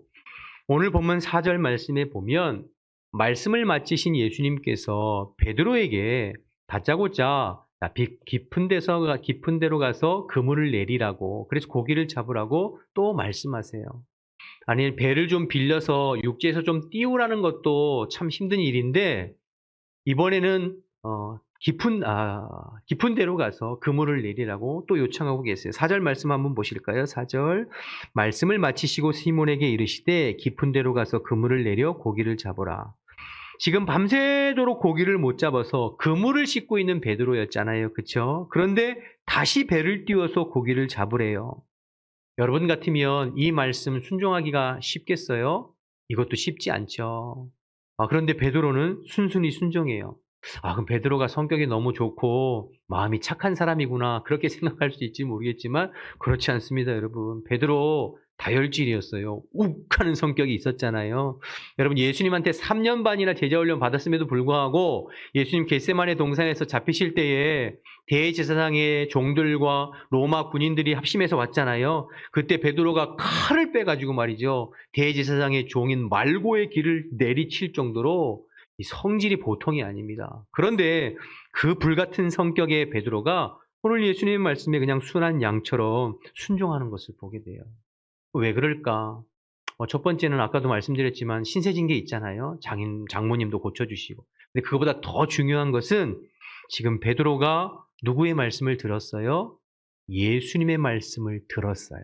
오늘 본문 4절 말씀에 보면 말씀을 마치신 예수님께서 베드로에게 다짜고짜 깊은 데로 가서 그물을 내리라고, 그래서 고기를 잡으라고 또 말씀하세요. 아니, 배를 좀 빌려서 육지에서 좀 띄우라는 것도 참 힘든 일인데 이번에는 깊은 데로 가서 그물을 내리라고 또 요청하고 계세요. 4절 말씀 한번 보실까요? 4절 말씀을 마치시고 시몬에게 이르시되 깊은 데로 가서 그물을 내려 고기를 잡으라. 지금 밤새도록 고기를 못 잡아서 그물을 씻고 있는 베드로였잖아요. 그렇죠? 그런데 다시 배를 띄워서 고기를 잡으래요. 여러분 같으면 이 말씀 순종하기가 쉽겠어요? 이것도 쉽지 않죠. 그런데 베드로는 순순히 순종해요. 그럼 베드로가 성격이 너무 좋고 마음이 착한 사람이구나 그렇게 생각할 수 있지 모르겠지만 그렇지 않습니다. 여러분, 베드로 다혈질이었어요. 욱하는 성격이 있었잖아요. 여러분, 예수님한테 3년 반이나 제자훈련 받았음에도 불구하고 예수님 겟세마네 동산에서 잡히실 때에 대제사장의 종들과 로마 군인들이 합심해서 왔잖아요. 그때 베드로가 칼을 빼가지고 말이죠, 대제사장의 종인 말고의 길을 내리칠 정도로 이 성질이 보통이 아닙니다. 그런데 그 불같은 성격의 베드로가 오늘 예수님의 말씀에 그냥 순한 양처럼 순종하는 것을 보게 돼요. 왜 그럴까? 첫 번째는 아까도 말씀드렸지만 신세진 게 있잖아요. 장모님도 고쳐주시고. 근데 그거보다 더 중요한 것은 지금 베드로가 누구의 말씀을 들었어요? 예수님의 말씀을 들었어요.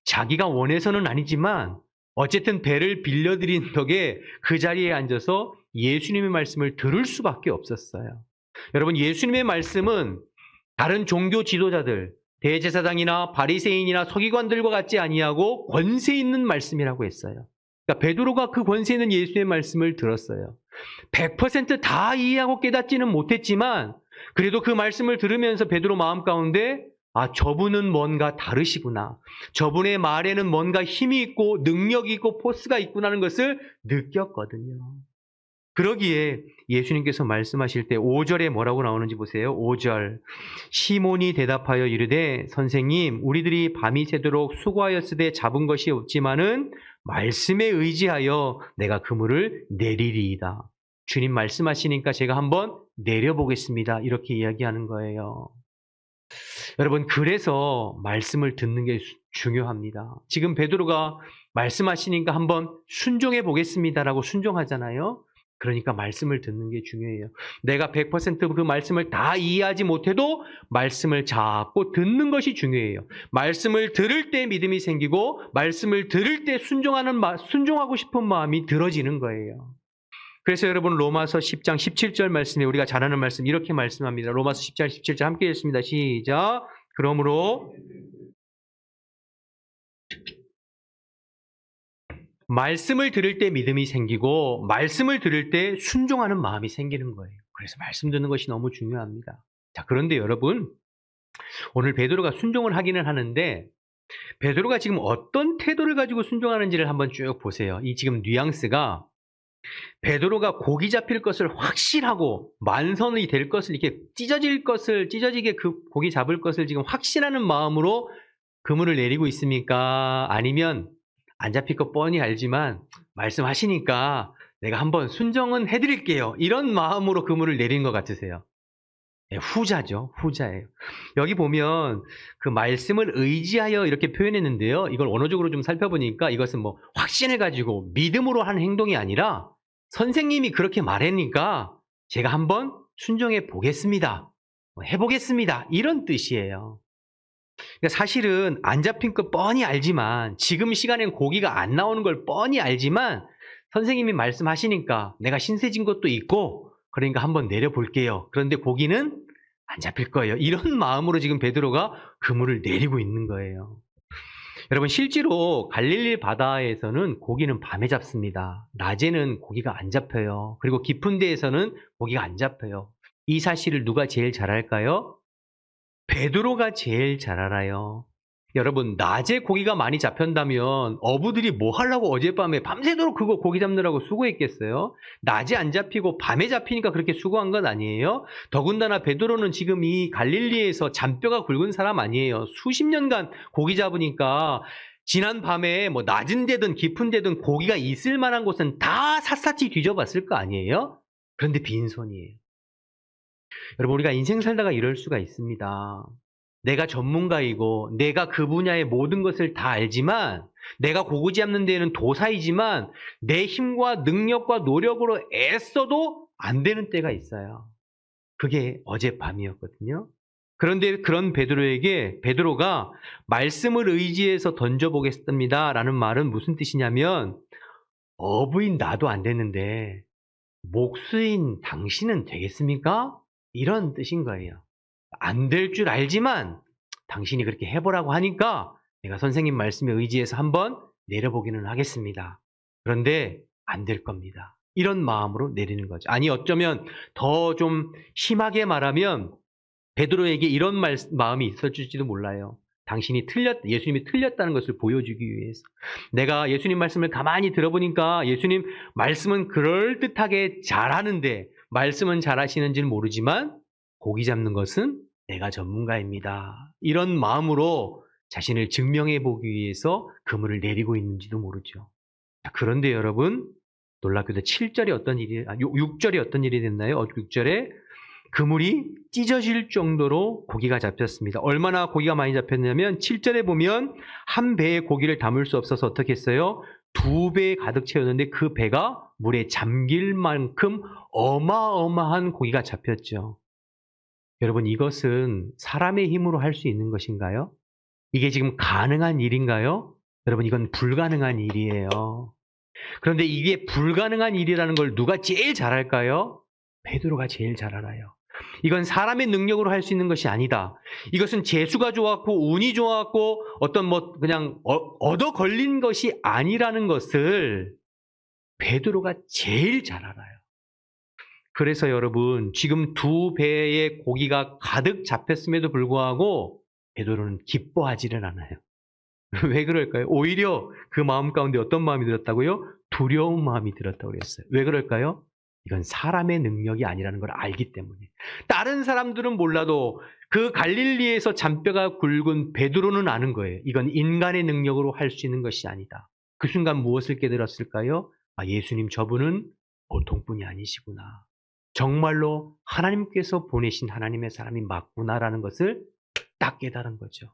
자기가 원해서는 아니지만 어쨌든 배를 빌려드린 덕에 그 자리에 앉아서 예수님의 말씀을 들을 수밖에 없었어요. 여러분, 예수님의 말씀은 다른 종교 지도자들, 대제사장이나 바리새인이나 서기관들과 같지 아니하고 권세 있는 말씀이라고 했어요. 그러니까 베드로가 그 권세 있는 예수의 말씀을 들었어요. 100% 다 이해하고 깨닫지는 못했지만 그래도 그 말씀을 들으면서 베드로 마음 가운데 저분은 뭔가 다르시구나. 저분의 말에는 뭔가 힘이 있고 능력이 있고 포스가 있구나는 것을 느꼈거든요. 그러기에 예수님께서 말씀하실 때 5절에 뭐라고 나오는지 보세요. 5절. 시몬이 대답하여 이르되 선생님 우리들이 밤이 새도록 수고하였으되 잡은 것이 없지만은 말씀에 의지하여 내가 그물을 내리리이다. 주님 말씀하시니까 제가 한번 내려보겠습니다. 이렇게 이야기하는 거예요. 여러분, 그래서 말씀을 듣는 게 중요합니다. 지금 베드로가 말씀하시니까 한번 순종해 보겠습니다라고 순종하잖아요. 그러니까 말씀을 듣는 게 중요해요. 내가 100% 그 말씀을 다 이해하지 못해도 말씀을 잡고 듣는 것이 중요해요. 말씀을 들을 때 믿음이 생기고 말씀을 들을 때 순종하고 싶은 마음이 들어지는 거예요. 그래서 여러분 로마서 10장 17절 말씀에 우리가 잘 아는 말씀 이렇게 말씀합니다. 로마서 10장 17절 함께 읽습니다. 시작. 그러므로 말씀을 들을 때 믿음이 생기고 말씀을 들을 때 순종하는 마음이 생기는 거예요. 그래서 말씀 듣는 것이 너무 중요합니다. 자, 그런데 여러분 오늘 베드로가 순종을 하기는 하는데 베드로가 지금 어떤 태도를 가지고 순종하는지를 한번 쭉 보세요. 이 지금 뉘앙스가 베드로가 고기 잡힐 것을 확신하고 만선이 될 것을 이렇게 찢어지게 그 고기 잡을 것을 지금 확신하는 마음으로 그물을 내리고 있습니까? 아니면 안 잡힐 거 뻔히 알지만 말씀하시니까 내가 한번 순종은 해드릴게요. 이런 마음으로 그물을 내린 것 같으세요? 네, 후자죠. 후자예요. 여기 보면 그 말씀을 의지하여 이렇게 표현했는데요. 이걸 언어적으로 좀 살펴보니까 이것은 뭐 확신을 가지고 믿음으로 하는 행동이 아니라 선생님이 그렇게 말하니까 제가 한번 순종해 보겠습니다. 해보겠습니다. 이런 뜻이에요. 그러니까 사실은 안 잡힌 거 뻔히 알지만 지금 시간엔 고기가 안 나오는 걸 뻔히 알지만 선생님이 말씀하시니까 내가 신세진 것도 있고 그러니까 한번 내려볼게요. 그런데 고기는 안 잡힐 거예요. 이런 마음으로 지금 베드로가 그물을 내리고 있는 거예요. 여러분 실제로 갈릴리 바다에서는 고기는 밤에 잡습니다. 낮에는 고기가 안 잡혀요. 그리고 깊은 데에서는 고기가 안 잡혀요. 이 사실을 누가 제일 잘 알까요? 베드로가 제일 잘 알아요. 여러분 낮에 고기가 많이 잡힌다면 어부들이 뭐 하려고 어젯밤에 밤새도록 그거 고기 잡느라고 수고했겠어요? 낮에 안 잡히고 밤에 잡히니까 그렇게 수고한 건 아니에요? 더군다나 베드로는 지금 이 갈릴리에서 잔뼈가 굵은 사람 아니에요. 수십 년간 고기 잡으니까 지난 밤에 뭐 낮은 데든 깊은 데든 고기가 있을 만한 곳은 다 샅샅이 뒤져봤을 거 아니에요? 그런데 빈손이에요. 여러분 우리가 인생 살다가 이럴 수가 있습니다. 내가 전문가이고 내가 그 분야의 모든 것을 다 알지만 내가 고기 잡는 데는 도사이지만 내 힘과 능력과 노력으로 애써도 안 되는 때가 있어요. 그게 어젯밤이었거든요. 그런데 그런 베드로가 말씀을 의지해서 던져보겠습니다 라는 말은 무슨 뜻이냐면 어부인 나도 안 되는데 목수인 당신은 되겠습니까? 이런 뜻인 거예요. 안 될 줄 알지만 당신이 그렇게 해보라고 하니까 내가 선생님 말씀에 의지해서 한번 내려보기는 하겠습니다. 그런데 안 될 겁니다. 이런 마음으로 내리는 거죠. 아니 어쩌면 더 좀 심하게 말하면 베드로에게 이런 마음이 있었을지도 몰라요. 예수님이 틀렸다는 것을 보여주기 위해서. 내가 예수님 말씀을 가만히 들어보니까 예수님 말씀은 그럴듯하게 잘하는데 말씀은 잘하시는지는 모르지만 고기 잡는 것은 내가 전문가입니다. 이런 마음으로 자신을 증명해 보기 위해서 그물을 내리고 있는지도 모르죠. 그런데 여러분 놀랍게도 6절에 어떤 일이 됐나요? 6절에 그물이 찢어질 정도로 고기가 잡혔습니다. 얼마나 고기가 많이 잡혔냐면 7절에 보면 한 배의 고기를 담을 수 없어서 어떻게 했어요? 2배 가득 채웠는데 그 배가 물에 잠길 만큼 어마어마한 고기가 잡혔죠. 여러분 이것은 사람의 힘으로 할 수 있는 것인가요? 이게 지금 가능한 일인가요? 여러분 이건 불가능한 일이에요. 그런데 이게 불가능한 일이라는 걸 누가 제일 잘 알까요? 베드로가 제일 잘 알아요. 이건 사람의 능력으로 할 수 있는 것이 아니다. 이것은 재수가 좋았고 운이 좋았고 어떤 그냥 얻어 걸린 것이 아니라는 것을 베드로가 제일 잘 알아요. 그래서 여러분 지금 2배의 고기가 가득 잡혔음에도 불구하고 베드로는 기뻐하지는 않아요. 왜 그럴까요? 오히려 그 마음 가운데 어떤 마음이 들었다고요? 두려운 마음이 들었다고 그랬어요. 왜 그럴까요? 이건 사람의 능력이 아니라는 걸 알기 때문에. 다른 사람들은 몰라도 그 갈릴리에서 잔뼈가 굵은 베드로는 아는 거예요. 이건 인간의 능력으로 할 수 있는 것이 아니다. 그 순간 무엇을 깨달았을까요? 아, 예수님 저분은 보통분이 아니시구나. 정말로 하나님께서 보내신 하나님의 사람이 맞구나라는 것을 딱 깨달은 거죠.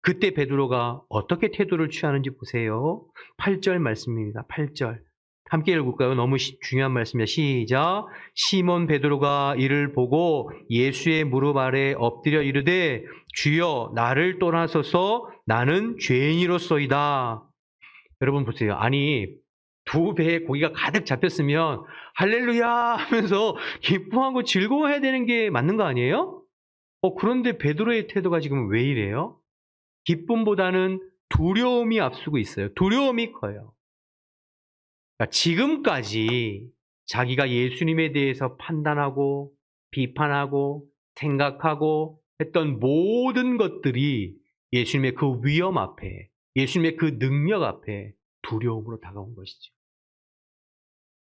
그때 베드로가 어떻게 태도를 취하는지 보세요. 8절 말씀입니다. 8절. 함께 읽을까요? 너무 중요한 말씀입니다. 시작. 시몬 베드로가 이를 보고 예수의 무릎 아래 엎드려 이르되 주여 나를 떠나소서 나는 죄인이로소이다. 여러분 보세요. 아니 2배의 고기가 가득 잡혔으면 할렐루야 하면서 기뻐하고 즐거워해야 되는 게 맞는 거 아니에요? 그런데 베드로의 태도가 지금 왜 이래요? 기쁨보다는 두려움이 앞서고 있어요. 두려움이 커요. 그러니까 지금까지 자기가 예수님에 대해서 판단하고 비판하고 생각하고 했던 모든 것들이 예수님의 그 위엄 앞에, 예수님의 그 능력 앞에 두려움으로 다가온 것이죠.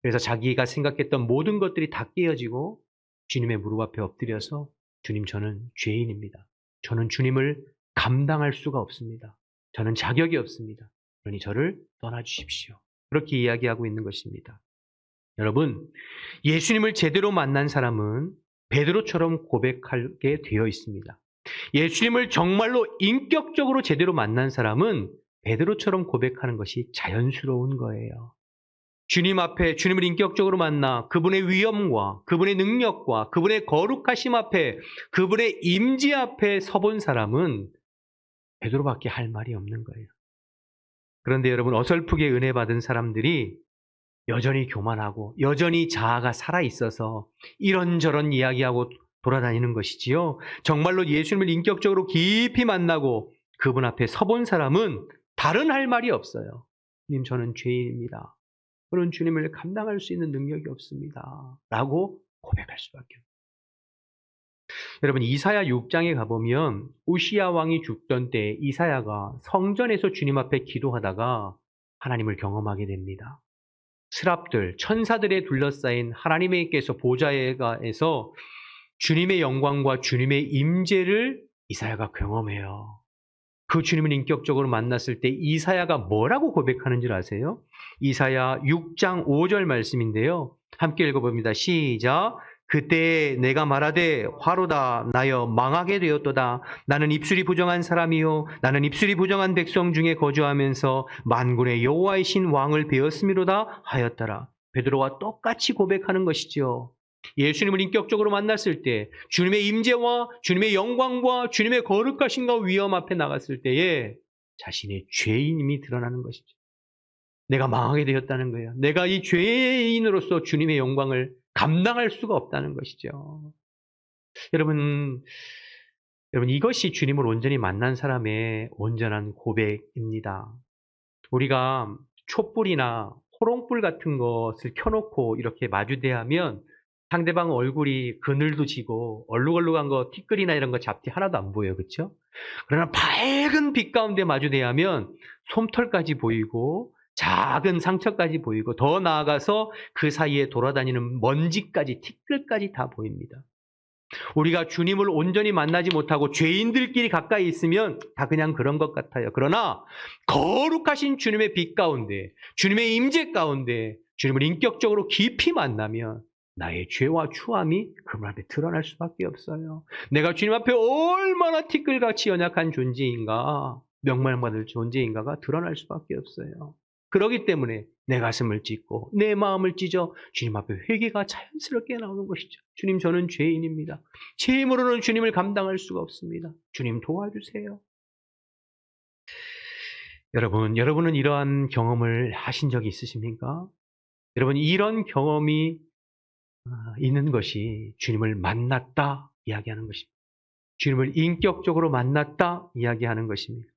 그래서 자기가 생각했던 모든 것들이 다 깨어지고 주님의 무릎 앞에 엎드려서 주님, 저는 죄인입니다. 저는 주님을 감당할 수가 없습니다. 저는 자격이 없습니다. 그러니 저를 떠나주십시오. 그렇게 이야기하고 있는 것입니다. 여러분, 예수님을 제대로 만난 사람은 베드로처럼 고백하게 되어 있습니다. 예수님을 정말로 인격적으로 제대로 만난 사람은 베드로처럼 고백하는 것이 자연스러운 거예요. 주님 앞에 주님을 인격적으로 만나 그분의 위엄과 그분의 능력과 그분의 거룩하심 앞에 그분의 임재 앞에 서본 사람은 베드로밖에 할 말이 없는 거예요. 그런데 여러분, 어설프게 은혜 받은 사람들이 여전히 교만하고 여전히 자아가 살아있어서 이런저런 이야기하고 돌아다니는 것이지요. 정말로 예수님을 인격적으로 깊이 만나고 그분 앞에 서본 사람은 다른 할 말이 없어요. 주님, 저는 죄인입니다. 그런 주님을 감당할 수 있는 능력이 없습니다. 라고 고백할 수밖에 없어요. 여러분, 이사야 6장에 가보면 우시야 왕이 죽던 때 이사야가 성전에서 주님 앞에 기도하다가 하나님을 경험하게 됩니다. 스랍들, 천사들에 둘러싸인 하나님께서 보좌에서 주님의 영광과 주님의 임재를 이사야가 경험해요. 그 주님을 인격적으로 만났을 때 이사야가 뭐라고 고백하는 줄 아세요? 이사야 6장 5절 말씀인데요. 함께 읽어봅니다. 시작. 그때 내가 말하되 화로다 나여 망하게 되었도다. 나는 입술이 부정한 사람이요 나는 입술이 부정한 백성 중에 거주하면서 만군의 여호와이신 왕을 배웠음이로다 하였더라. 베드로와 똑같이 고백하는 것이죠. 예수님을 인격적으로 만났을 때 주님의 임재와 주님의 영광과 주님의 거룩하심과 위엄 앞에 나갔을 때에 자신의 죄인임이 드러나는 것이죠. 내가 망하게 되었다는 거예요. 내가 이 죄인으로서 주님의 영광을 감당할 수가 없다는 것이죠. 여러분 이것이 주님을 온전히 만난 사람의 온전한 고백입니다. 우리가 촛불이나 호롱불 같은 것을 켜놓고 이렇게 마주대하면 상대방 얼굴이 그늘도 지고 얼룩얼룩한 거 티끌이나 이런 거 잡티 하나도 안 보여요. 그렇죠? 그러나 밝은 빛 가운데 마주대하면 솜털까지 보이고 작은 상처까지 보이고 더 나아가서 그 사이에 돌아다니는 먼지까지 티끌까지 다 보입니다. 우리가 주님을 온전히 만나지 못하고 죄인들끼리 가까이 있으면 다 그냥 그런 것 같아요. 그러나 거룩하신 주님의 빛 가운데 주님의 임재 가운데 주님을 인격적으로 깊이 만나면 나의 죄와 추함이 그분 앞에 드러날 수밖에 없어요. 내가 주님 앞에 얼마나 티끌같이 연약한 존재인가, 명망받을 존재인가가 드러날 수밖에 없어요. 그렇기 때문에 내 가슴을 찢고 내 마음을 찢어 주님 앞에 회개가 자연스럽게 나오는 것이죠. 주님, 저는 죄인입니다. 제 힘으로는 주님을 감당할 수가 없습니다. 주님 도와주세요. 여러분은 이러한 경험을 하신 적이 있으십니까? 여러분, 이런 경험이 있는 것이 주님을 만났다 이야기하는 것입니다. 주님을 인격적으로 만났다 이야기하는 것입니다.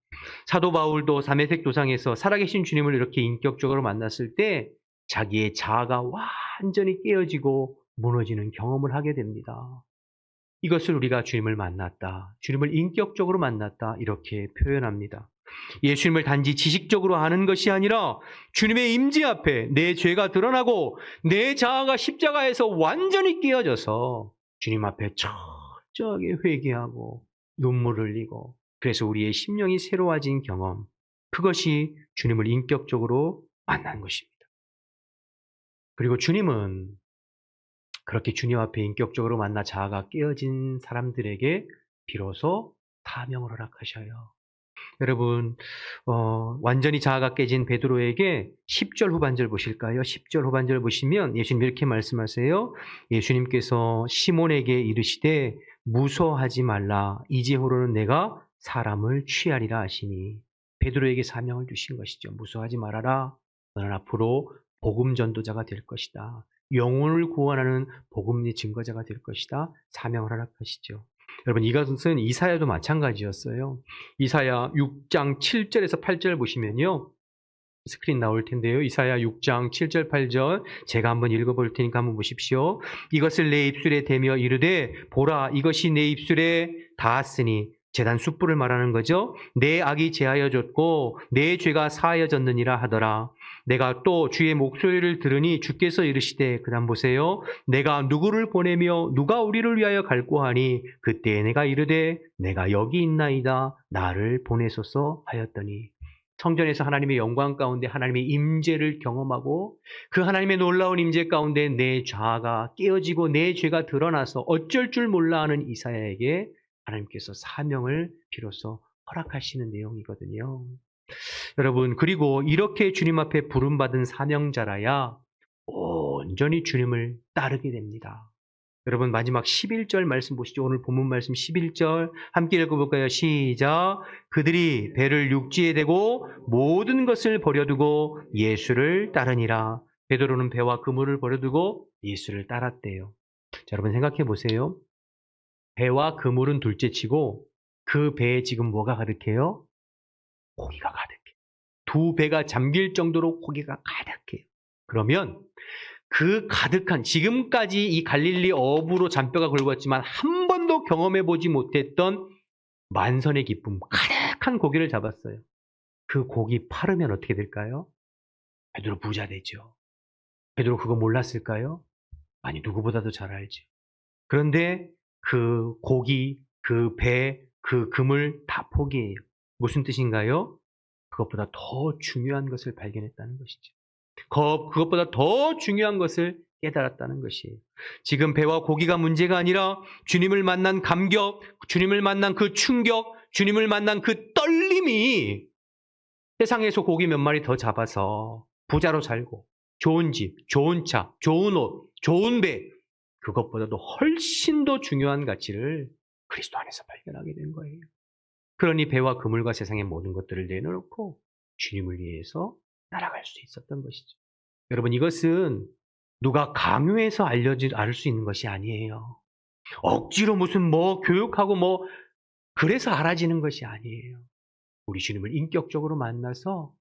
사도 바울도 담에색 도상에서 살아계신 주님을 이렇게 인격적으로 만났을 때 자기의 자아가 완전히 깨어지고 무너지는 경험을 하게 됩니다. 이것을 우리가 주님을 만났다, 주님을 인격적으로 만났다 이렇게 표현합니다. 예수님을 단지 지식적으로 아는 것이 아니라 주님의 임재 앞에 내 죄가 드러나고 내 자아가 십자가에서 완전히 깨어져서 주님 앞에 철저하게 회개하고 눈물을 흘리고 그래서 우리의 심령이 새로워진 경험, 그것이 주님을 인격적으로 만난 것입니다. 그리고 주님은 그렇게 주님 앞에 인격적으로 만나 자아가 깨어진 사람들에게 비로소 사명을 허락하셔요. 여러분, 완전히 자아가 깨진 베드로에게 10절 후반절 보실까요? 10절 후반절 보시면 예수님 이렇게 말씀하세요. 예수님께서 시몬에게 이르시되 무서워하지 말라. 이제후로는 내가 사람을 취하리라 하시니 베드로에게 사명을 주신 것이죠. 무서워하지 말아라. 너는 앞으로 복음 전도자가 될 것이다. 영혼을 구원하는 복음의 증거자가 될 것이다. 사명을 허락하시죠. 여러분, 이것은 이사야도 마찬가지였어요. 이사야 6장 7절에서 8절 보시면요. 스크린 나올 텐데요. 이사야 6장 7절 8절 제가 한번 읽어볼 테니까 한번 보십시오. 이것을 내 입술에 대며 이르되 보라 이것이 내 입술에 닿았으니 제단 숯불을 말하는 거죠. 내 악이 제하여졌고 내 죄가 사하여졌느니라 하더라. 내가 또 주의 목소리를 들으니 주께서 이르시되 그다음 보세요. 내가 누구를 보내며 누가 우리를 위하여 갈고 하니 그때 내가 이르되 내가 여기 있나이다 나를 보내소서 하였더니 성전에서 하나님의 영광 가운데 하나님의 임재를 경험하고 그 하나님의 놀라운 임재 가운데 내 자아가 깨어지고 내 죄가 드러나서 어쩔 줄 몰라 하는 이사야에게 하나님께서 사명을 비로소 허락하시는 내용이거든요. 여러분, 그리고 이렇게 주님 앞에 부름받은 사명자라야 온전히 주님을 따르게 됩니다. 여러분, 마지막 11절 말씀 보시죠. 오늘 본문 말씀 11절 함께 읽어볼까요? 시작. 그들이 배를 육지에 대고 모든 것을 버려두고 예수를 따르니라. 베드로는 배와 그물을 버려두고 예수를 따랐대요. 자, 여러분 생각해 보세요. 배와 그물은 둘째치고 그 배에 지금 뭐가 가득해요? 고기가 가득해요. 두 배가 잠길 정도로 고기가 가득해요. 그러면 그 가득한 지금까지 이 갈릴리 어부로 잔뼈가 굵었지만 한 번도 경험해 보지 못했던 만선의 기쁨, 가득한 고기를 잡았어요. 그 고기 팔으면 어떻게 될까요? 베드로 부자 되죠. 베드로 그거 몰랐을까요? 아니, 누구보다도 잘 알죠. 그런데 그 고기, 그 배, 그 금을 다 포기해요. 무슨 뜻인가요? 그것보다 더 중요한 것을 발견했다는 것이죠. 그것보다 더 중요한 것을 깨달았다는 것이에요. 지금 배와 고기가 문제가 아니라 주님을 만난 감격, 주님을 만난 그 충격, 주님을 만난 그 떨림이 세상에서 고기 몇 마리 더 잡아서 부자로 살고 좋은 집, 좋은 차, 좋은 옷, 좋은 배, 그것보다도 훨씬 더 중요한 가치를 그리스도 안에서 발견하게 된 거예요. 그러니 배와 그물과 세상의 모든 것들을 내려놓고 주님을 위해서 날아갈 수 있었던 것이죠. 여러분, 이것은 누가 강요해서 알 수 있는 것이 아니에요. 억지로 무슨 교육하고 그래서 알아지는 것이 아니에요. 우리 주님을 인격적으로 만나서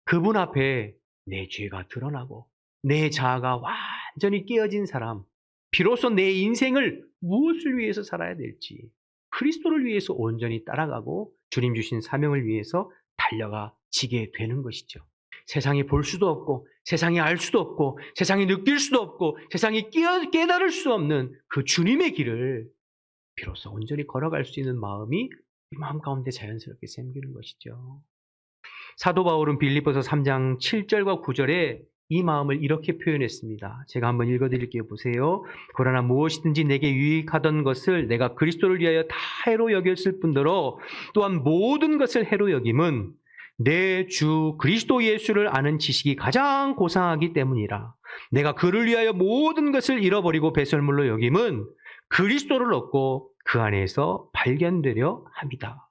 그분 앞에 내 죄가 드러나고 내 자아가 완전히 깨어진 사람, 비로소 내 인생을 무엇을 위해서 살아야 될지 그리스도를 위해서 온전히 따라가고 주님 주신 사명을 위해서 달려가지게 되는 것이죠. 세상이 볼 수도 없고 세상이 알 수도 없고 세상이 느낄 수도 없고 세상이 깨달을 수 없는 그 주님의 길을 비로소 온전히 걸어갈 수 있는 마음이 우리 마음 가운데 자연스럽게 생기는 것이죠. 사도 바울은 빌립보서 3장 7절과 9절에 이 마음을 이렇게 표현했습니다. 제가 한번 읽어드릴게요. 보세요. 그러나 무엇이든지 내게 유익하던 것을 내가 그리스도를 위하여 다 해로 여겼을 뿐더러 또한 모든 것을 해로 여김은 내 주 그리스도 예수를 아는 지식이 가장 고상하기 때문이라. 내가 그를 위하여 모든 것을 잃어버리고 배설물로 여김은 그리스도를 얻고 그 안에서 발견되려 합니다.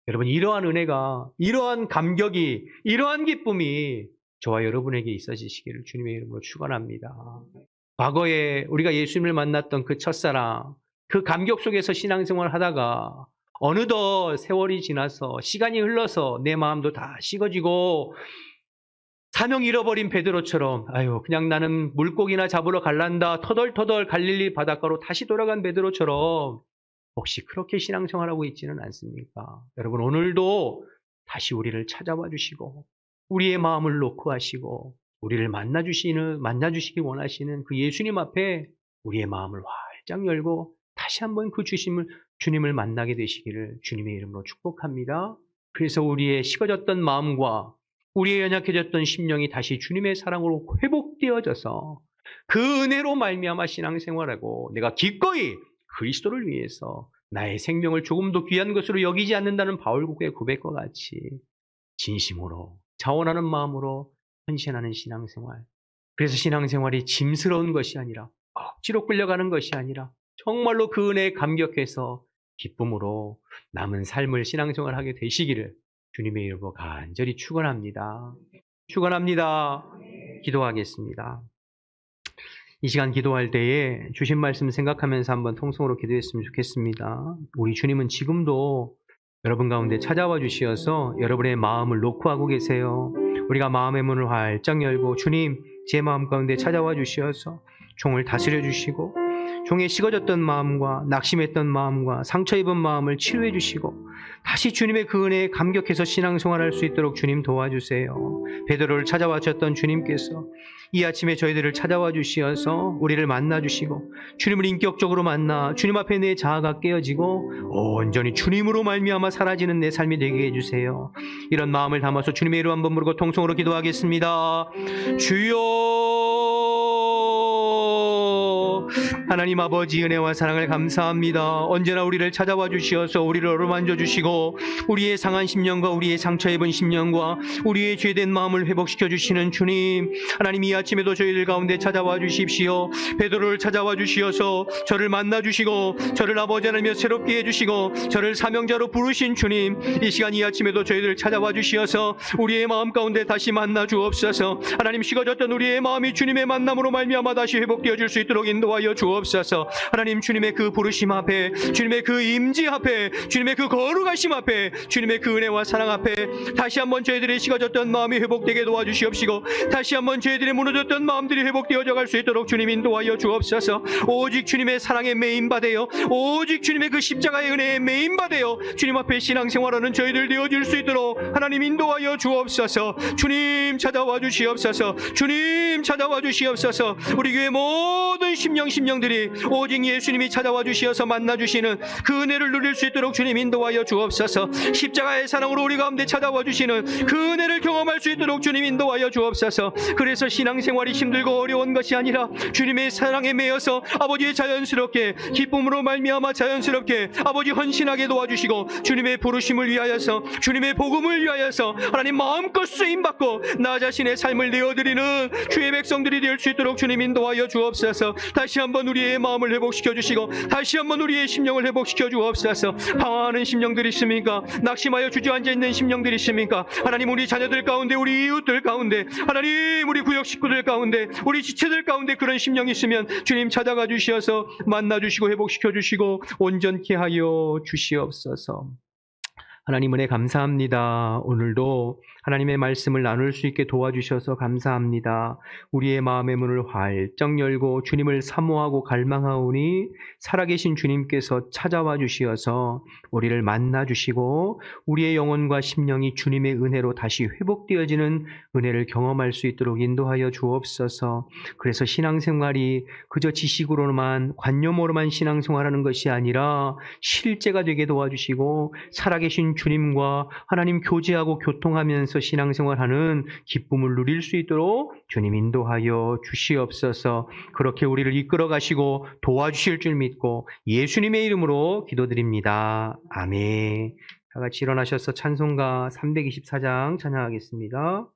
여러분, 이러한 은혜가, 이러한 감격이, 이러한 기쁨이 저와 여러분에게 있어지시기를 주님의 이름으로 축원합니다. 과거에 우리가 예수님을 만났던 그 첫사랑, 그 감격 속에서 신앙생활을 하다가 어느덧 세월이 지나서 시간이 흘러서 내 마음도 다 식어지고 사명 잃어버린 베드로처럼 그냥 나는 물고기나 잡으러 갈란다 터덜터덜 갈릴리 바닷가로 다시 돌아간 베드로처럼 혹시 그렇게 신앙생활하고 있지는 않습니까? 여러분, 오늘도 다시 우리를 찾아와 주시고 우리의 마음을 놓고 하시고 우리를 만나주시기 원하시는 그 예수님 앞에 우리의 마음을 활짝 열고 다시 한번 그 주님을 만나게 되시기를 주님의 이름으로 축복합니다. 그래서 우리의 식어졌던 마음과 우리의 연약해졌던 심령이 다시 주님의 사랑으로 회복되어져서 그 은혜로 말미암아 신앙생활하고 내가 기꺼이 그리스도를 위해서 나의 생명을 조금도 귀한 것으로 여기지 않는다는 바울국의 고백과 같이 진심으로 자원하는 마음으로 헌신하는 신앙생활. 그래서 신앙생활이 짐스러운 것이 아니라 억지로 끌려가는 것이 아니라 정말로 그 은혜에 감격해서 기쁨으로 남은 삶을 신앙생활하게 되시기를 주님의 이름으로 간절히 축원합니다. 축원합니다. 기도하겠습니다. 이 시간 기도할 때에 주신 말씀 생각하면서 한번 통성으로 기도했으면 좋겠습니다. 우리 주님은 지금도 여러분 가운데 찾아와 주시어서 여러분의 마음을 놓고 하고 계세요. 우리가 마음의 문을 활짝 열고 주님 제 마음 가운데 찾아와 주시어서 종을 다스려 주시고 종의 식어졌던 마음과 낙심했던 마음과 상처 입은 마음을 치료해 주시고 다시 주님의 그 은혜에 감격해서 신앙생활할 수 있도록 주님 도와주세요. 베드로를 찾아와 주셨던 주님께서 이 아침에 저희들을 찾아와 주시어서 우리를 만나 주시고 주님을 인격적으로 만나 주님 앞에 내 자아가 깨어지고 온전히 주님으로 말미암아 사라지는 내 삶이 되게 해주세요. 이런 마음을 담아서 주님의 이름 한번 부르고 통성으로 기도하겠습니다. 주여 하나님 아버지 은혜와 사랑을 감사합니다. 언제나 우리를 찾아와 주시어서 우리를 어루만져 주시고 우리의 상한 심령과 우리의 상처 입은 심령과 우리의 죄된 마음을 회복시켜 주시는 주님, 하나님 이 아침에도 저희들 가운데 찾아와 주십시오. 베드로를 찾아와 주시어서 저를 만나 주시고 저를 아버지 하나님여 새롭게 해주시고 저를 사명자로 부르신 주님, 이 시간 이 아침에도 저희들 찾아와 주시어서 우리의 마음 가운데 다시 만나 주옵소서. 하나님 식어졌던 우리의 마음이 주님의 만남으로 말미암아 다시 회복되어질 수 있도록 인도하여 주옵소서. 하나님 주님의 그 부르심 앞에, 주님의 그 임재 앞에, 주님의 그 거룩하심 앞에, 주님의 그 은혜와 사랑 앞에 다시 한번 저희들의 식어졌던 마음이 회복되게 도와주시옵시고 다시 한번 저희들의 무너졌던 마음들이 회복되어져 갈 수 있도록 주님 인도하여 주옵소서. 오직 주님의 사랑에 매인받아요, 오직 주님의 그 십자가의 은혜에 매인받아요 주님 앞에 신앙생활하는 저희들 되어질 수 있도록 하나님 인도하여 주옵소서. 주님 찾아와 주시옵소서. 주님 찾아와 주시옵소서. 우리 교회 모든 심령들이 오직 예수님이 찾아와 주시어서 만나 주시는 그 은혜를 누릴 수 있도록 주님 인도하여 주옵소서. 십자가의 사랑으로 우리 가운데 찾아와 주시는 그 은혜를 경험할 수 있도록 주님 인도하여 주옵소서. 그래서 신앙생활이 힘들고 어려운 것이 아니라 주님의 사랑에 매여서 아버지의 자연스럽게 기쁨으로 말미암아 자연스럽게 아버지 헌신하게 도와주시고 주님의 부르심을 위하여서 주님의 복음을 위하여서 하나님 마음껏 쓰임받고 나 자신의 삶을 내어드리는 주의 백성들이 될 수 있도록 주님 인도하여 주옵소서. 다시 한번 우리의 마음을 회복시켜 주시고 다시 한번 우리의 심령을 회복시켜 주옵소서. 방황하는 심령들이 있습니까? 낙심하여 주저앉아 있는 심령들이 있습니까? 하나님 우리 자녀들 가운데, 우리 이웃들 가운데, 하나님 우리 구역 식구들 가운데, 우리 지체들 가운데 그런 심령이 있으면 주님 찾아가 주시어서 만나 주시고 회복시켜 주시고 온전케 하여 주시옵소서. 하나님 은혜 감사합니다. 오늘도 하나님의 말씀을 나눌 수 있게 도와주셔서 감사합니다. 우리의 마음의 문을 활짝 열고 주님을 사모하고 갈망하오니 살아계신 주님께서 찾아와 주시어서 우리를 만나 주시고 우리의 영혼과 심령이 주님의 은혜로 다시 회복되어지는 은혜를 경험할 수 있도록 인도하여 주옵소서. 그래서 신앙생활이 그저 지식으로만 관념으로만 신앙생활하는 것이 아니라 실제가 되게 도와주시고 살아계신 주님과 하나님 교제하고 교통하면서 신앙생활하는 기쁨을 누릴 수 있도록 주님 인도하여 주시옵소서. 그렇게 우리를 이끌어 가시고 도와주실 줄 믿고 예수님의 이름으로 기도드립니다. 아멘. 다 같이 일어나셔서 찬송가 324장 찬양하겠습니다.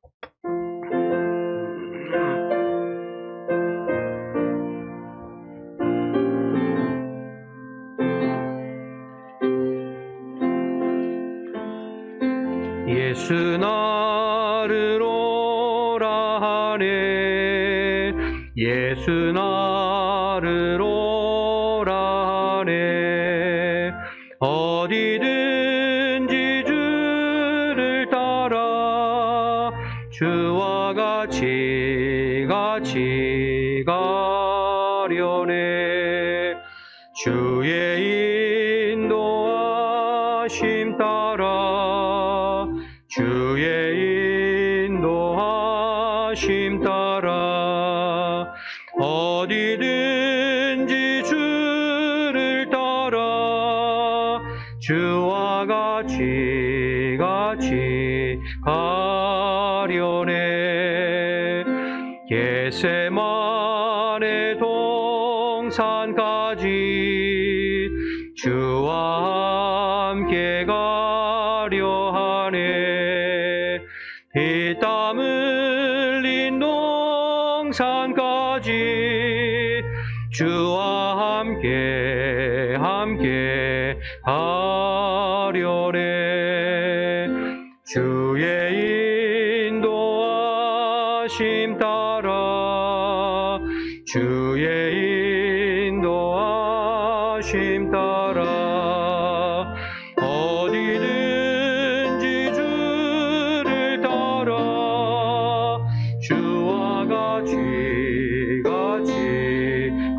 예수 나를 오라 하네, 예수 나를 오라 하네. 어디든지 주를 따라 주와 같이 가려네. 주의 인도하심 따라 주와 같이 가려네. 겟세마네 동산까지 주와 함께 가려 하네. 피땀 흘린 동산까지 주와 함께 가려네. 주의 인도하심 따라 주의 인도하심 따라 어디든지 주를 따라 주와 같이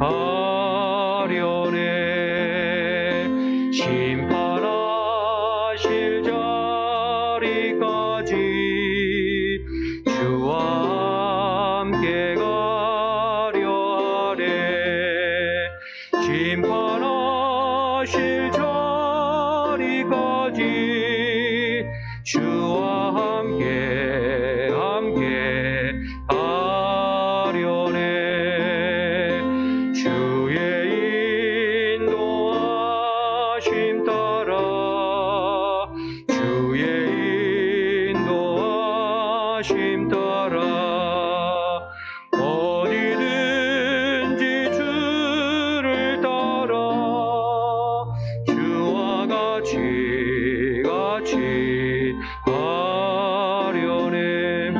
가려네. 심판하실 자리까지 주와 함께 가려 하네. 심판하실 자리까지 주와 함께 가려네. 주의 인도하심 따라 주의 인도하심 따라 어디든지 주를 따라 주와 같이 가려네.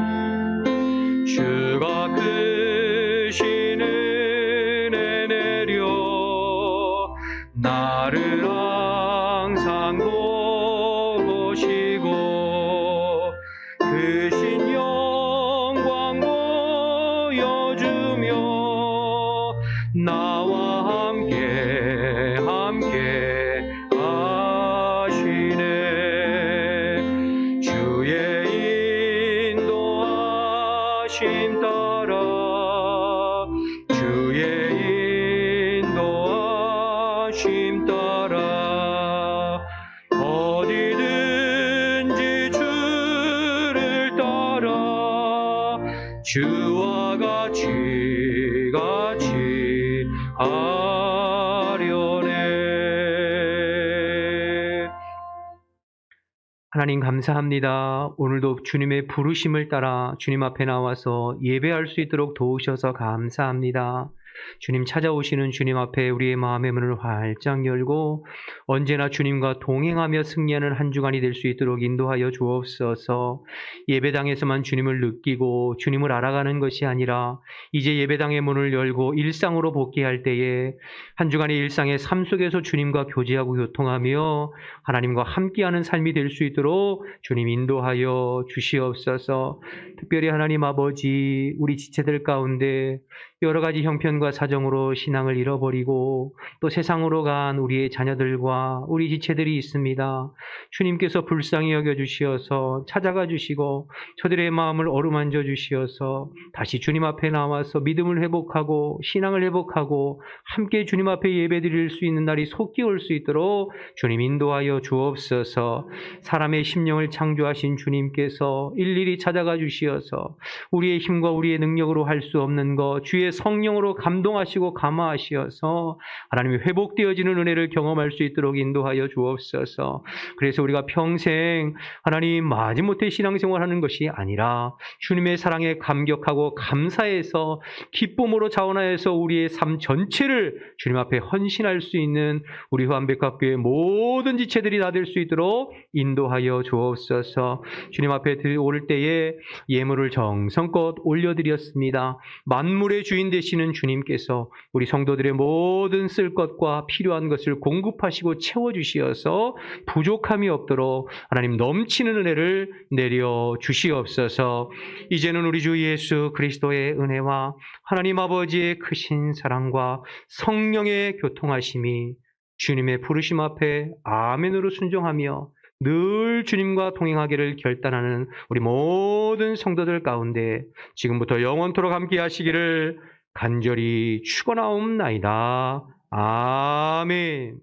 주가 크신 은혜 내려 나를 항상 보시고 크신 영광 보여주며 나와 함께 하시네. 주의 인도하심 따라 주의 인도하심 따라 어디든지 주를 따라 주와 같이 가려네. 하나님 감사합니다. 오늘도 주님의 부르심을 따라 주님 앞에 나와서 예배할 수 있도록 도우셔서 감사합니다. 주님 찾아오시는 주님 앞에 우리의 마음의 문을 활짝 열고 언제나 주님과 동행하며 승리하는 한 주간이 될 수 있도록 인도하여 주옵소서. 예배당에서만 주님을 느끼고 주님을 알아가는 것이 아니라 이제 예배당의 문을 열고 일상으로 복귀할 때에 한 주간의 일상의 삶 속에서 주님과 교제하고 교통하며 하나님과 함께하는 삶이 될 수 있도록 주님 인도하여 주시옵소서. 특별히 하나님 아버지, 우리 지체들 가운데 여러 가지 형편과 사정으로 신앙을 잃어버리고 또 세상으로 간 우리의 자녀들과 우리 지체들이 있습니다. 주님께서 불쌍히 여겨주시어서 찾아가 주시고 저들의 마음을 어루만져 주시어서 다시 주님 앞에 나와서 믿음을 회복하고 신앙을 회복하고 함께 주님 앞에 예배드릴 수 있는 날이 속히 올 수 있도록 주님 인도하여 주옵소서. 사람의 심령을 창조하신 주님께서 일일이 찾아가 주시어서 우리의 힘과 우리의 능력으로 할 수 없는 것 주의 성령으로 감동하시고 감화하시어서 하나님이 회복되어지는 은혜를 경험할 수 있도록 인도하여 주옵소서. 그래서 우리가 평생 하나님 마지못해 신앙생활하는 것이 아니라 주님의 사랑에 감격하고 감사해서 기쁨으로 자원하여서 우리의 삶 전체를 주님 앞에 헌신할 수 있는 우리 후한백합교회 모든 지체들이 다 될 수 있도록 인도하여 주옵소서. 주님 앞에 올 때에 예물을 정성껏 올려드렸습니다. 만물의 주인 되시는 주님께서 우리 성도들의 모든 쓸 것과 필요한 것을 공급하시고 채워주시어서 부족함이 없도록 하나님 넘치는 은혜를 내려 주시옵소서. 이제는 우리 주 예수 그리스도의 은혜와 하나님 아버지의 크신 사랑과 성령의 교통하심이 주님의 부르심 앞에 아멘으로 순종하며 늘 주님과 동행하기를 결단하는 우리 모든 성도들 가운데 지금부터 영원토록 함께 하시기를 간절히 축원하옵나이다. 아멘.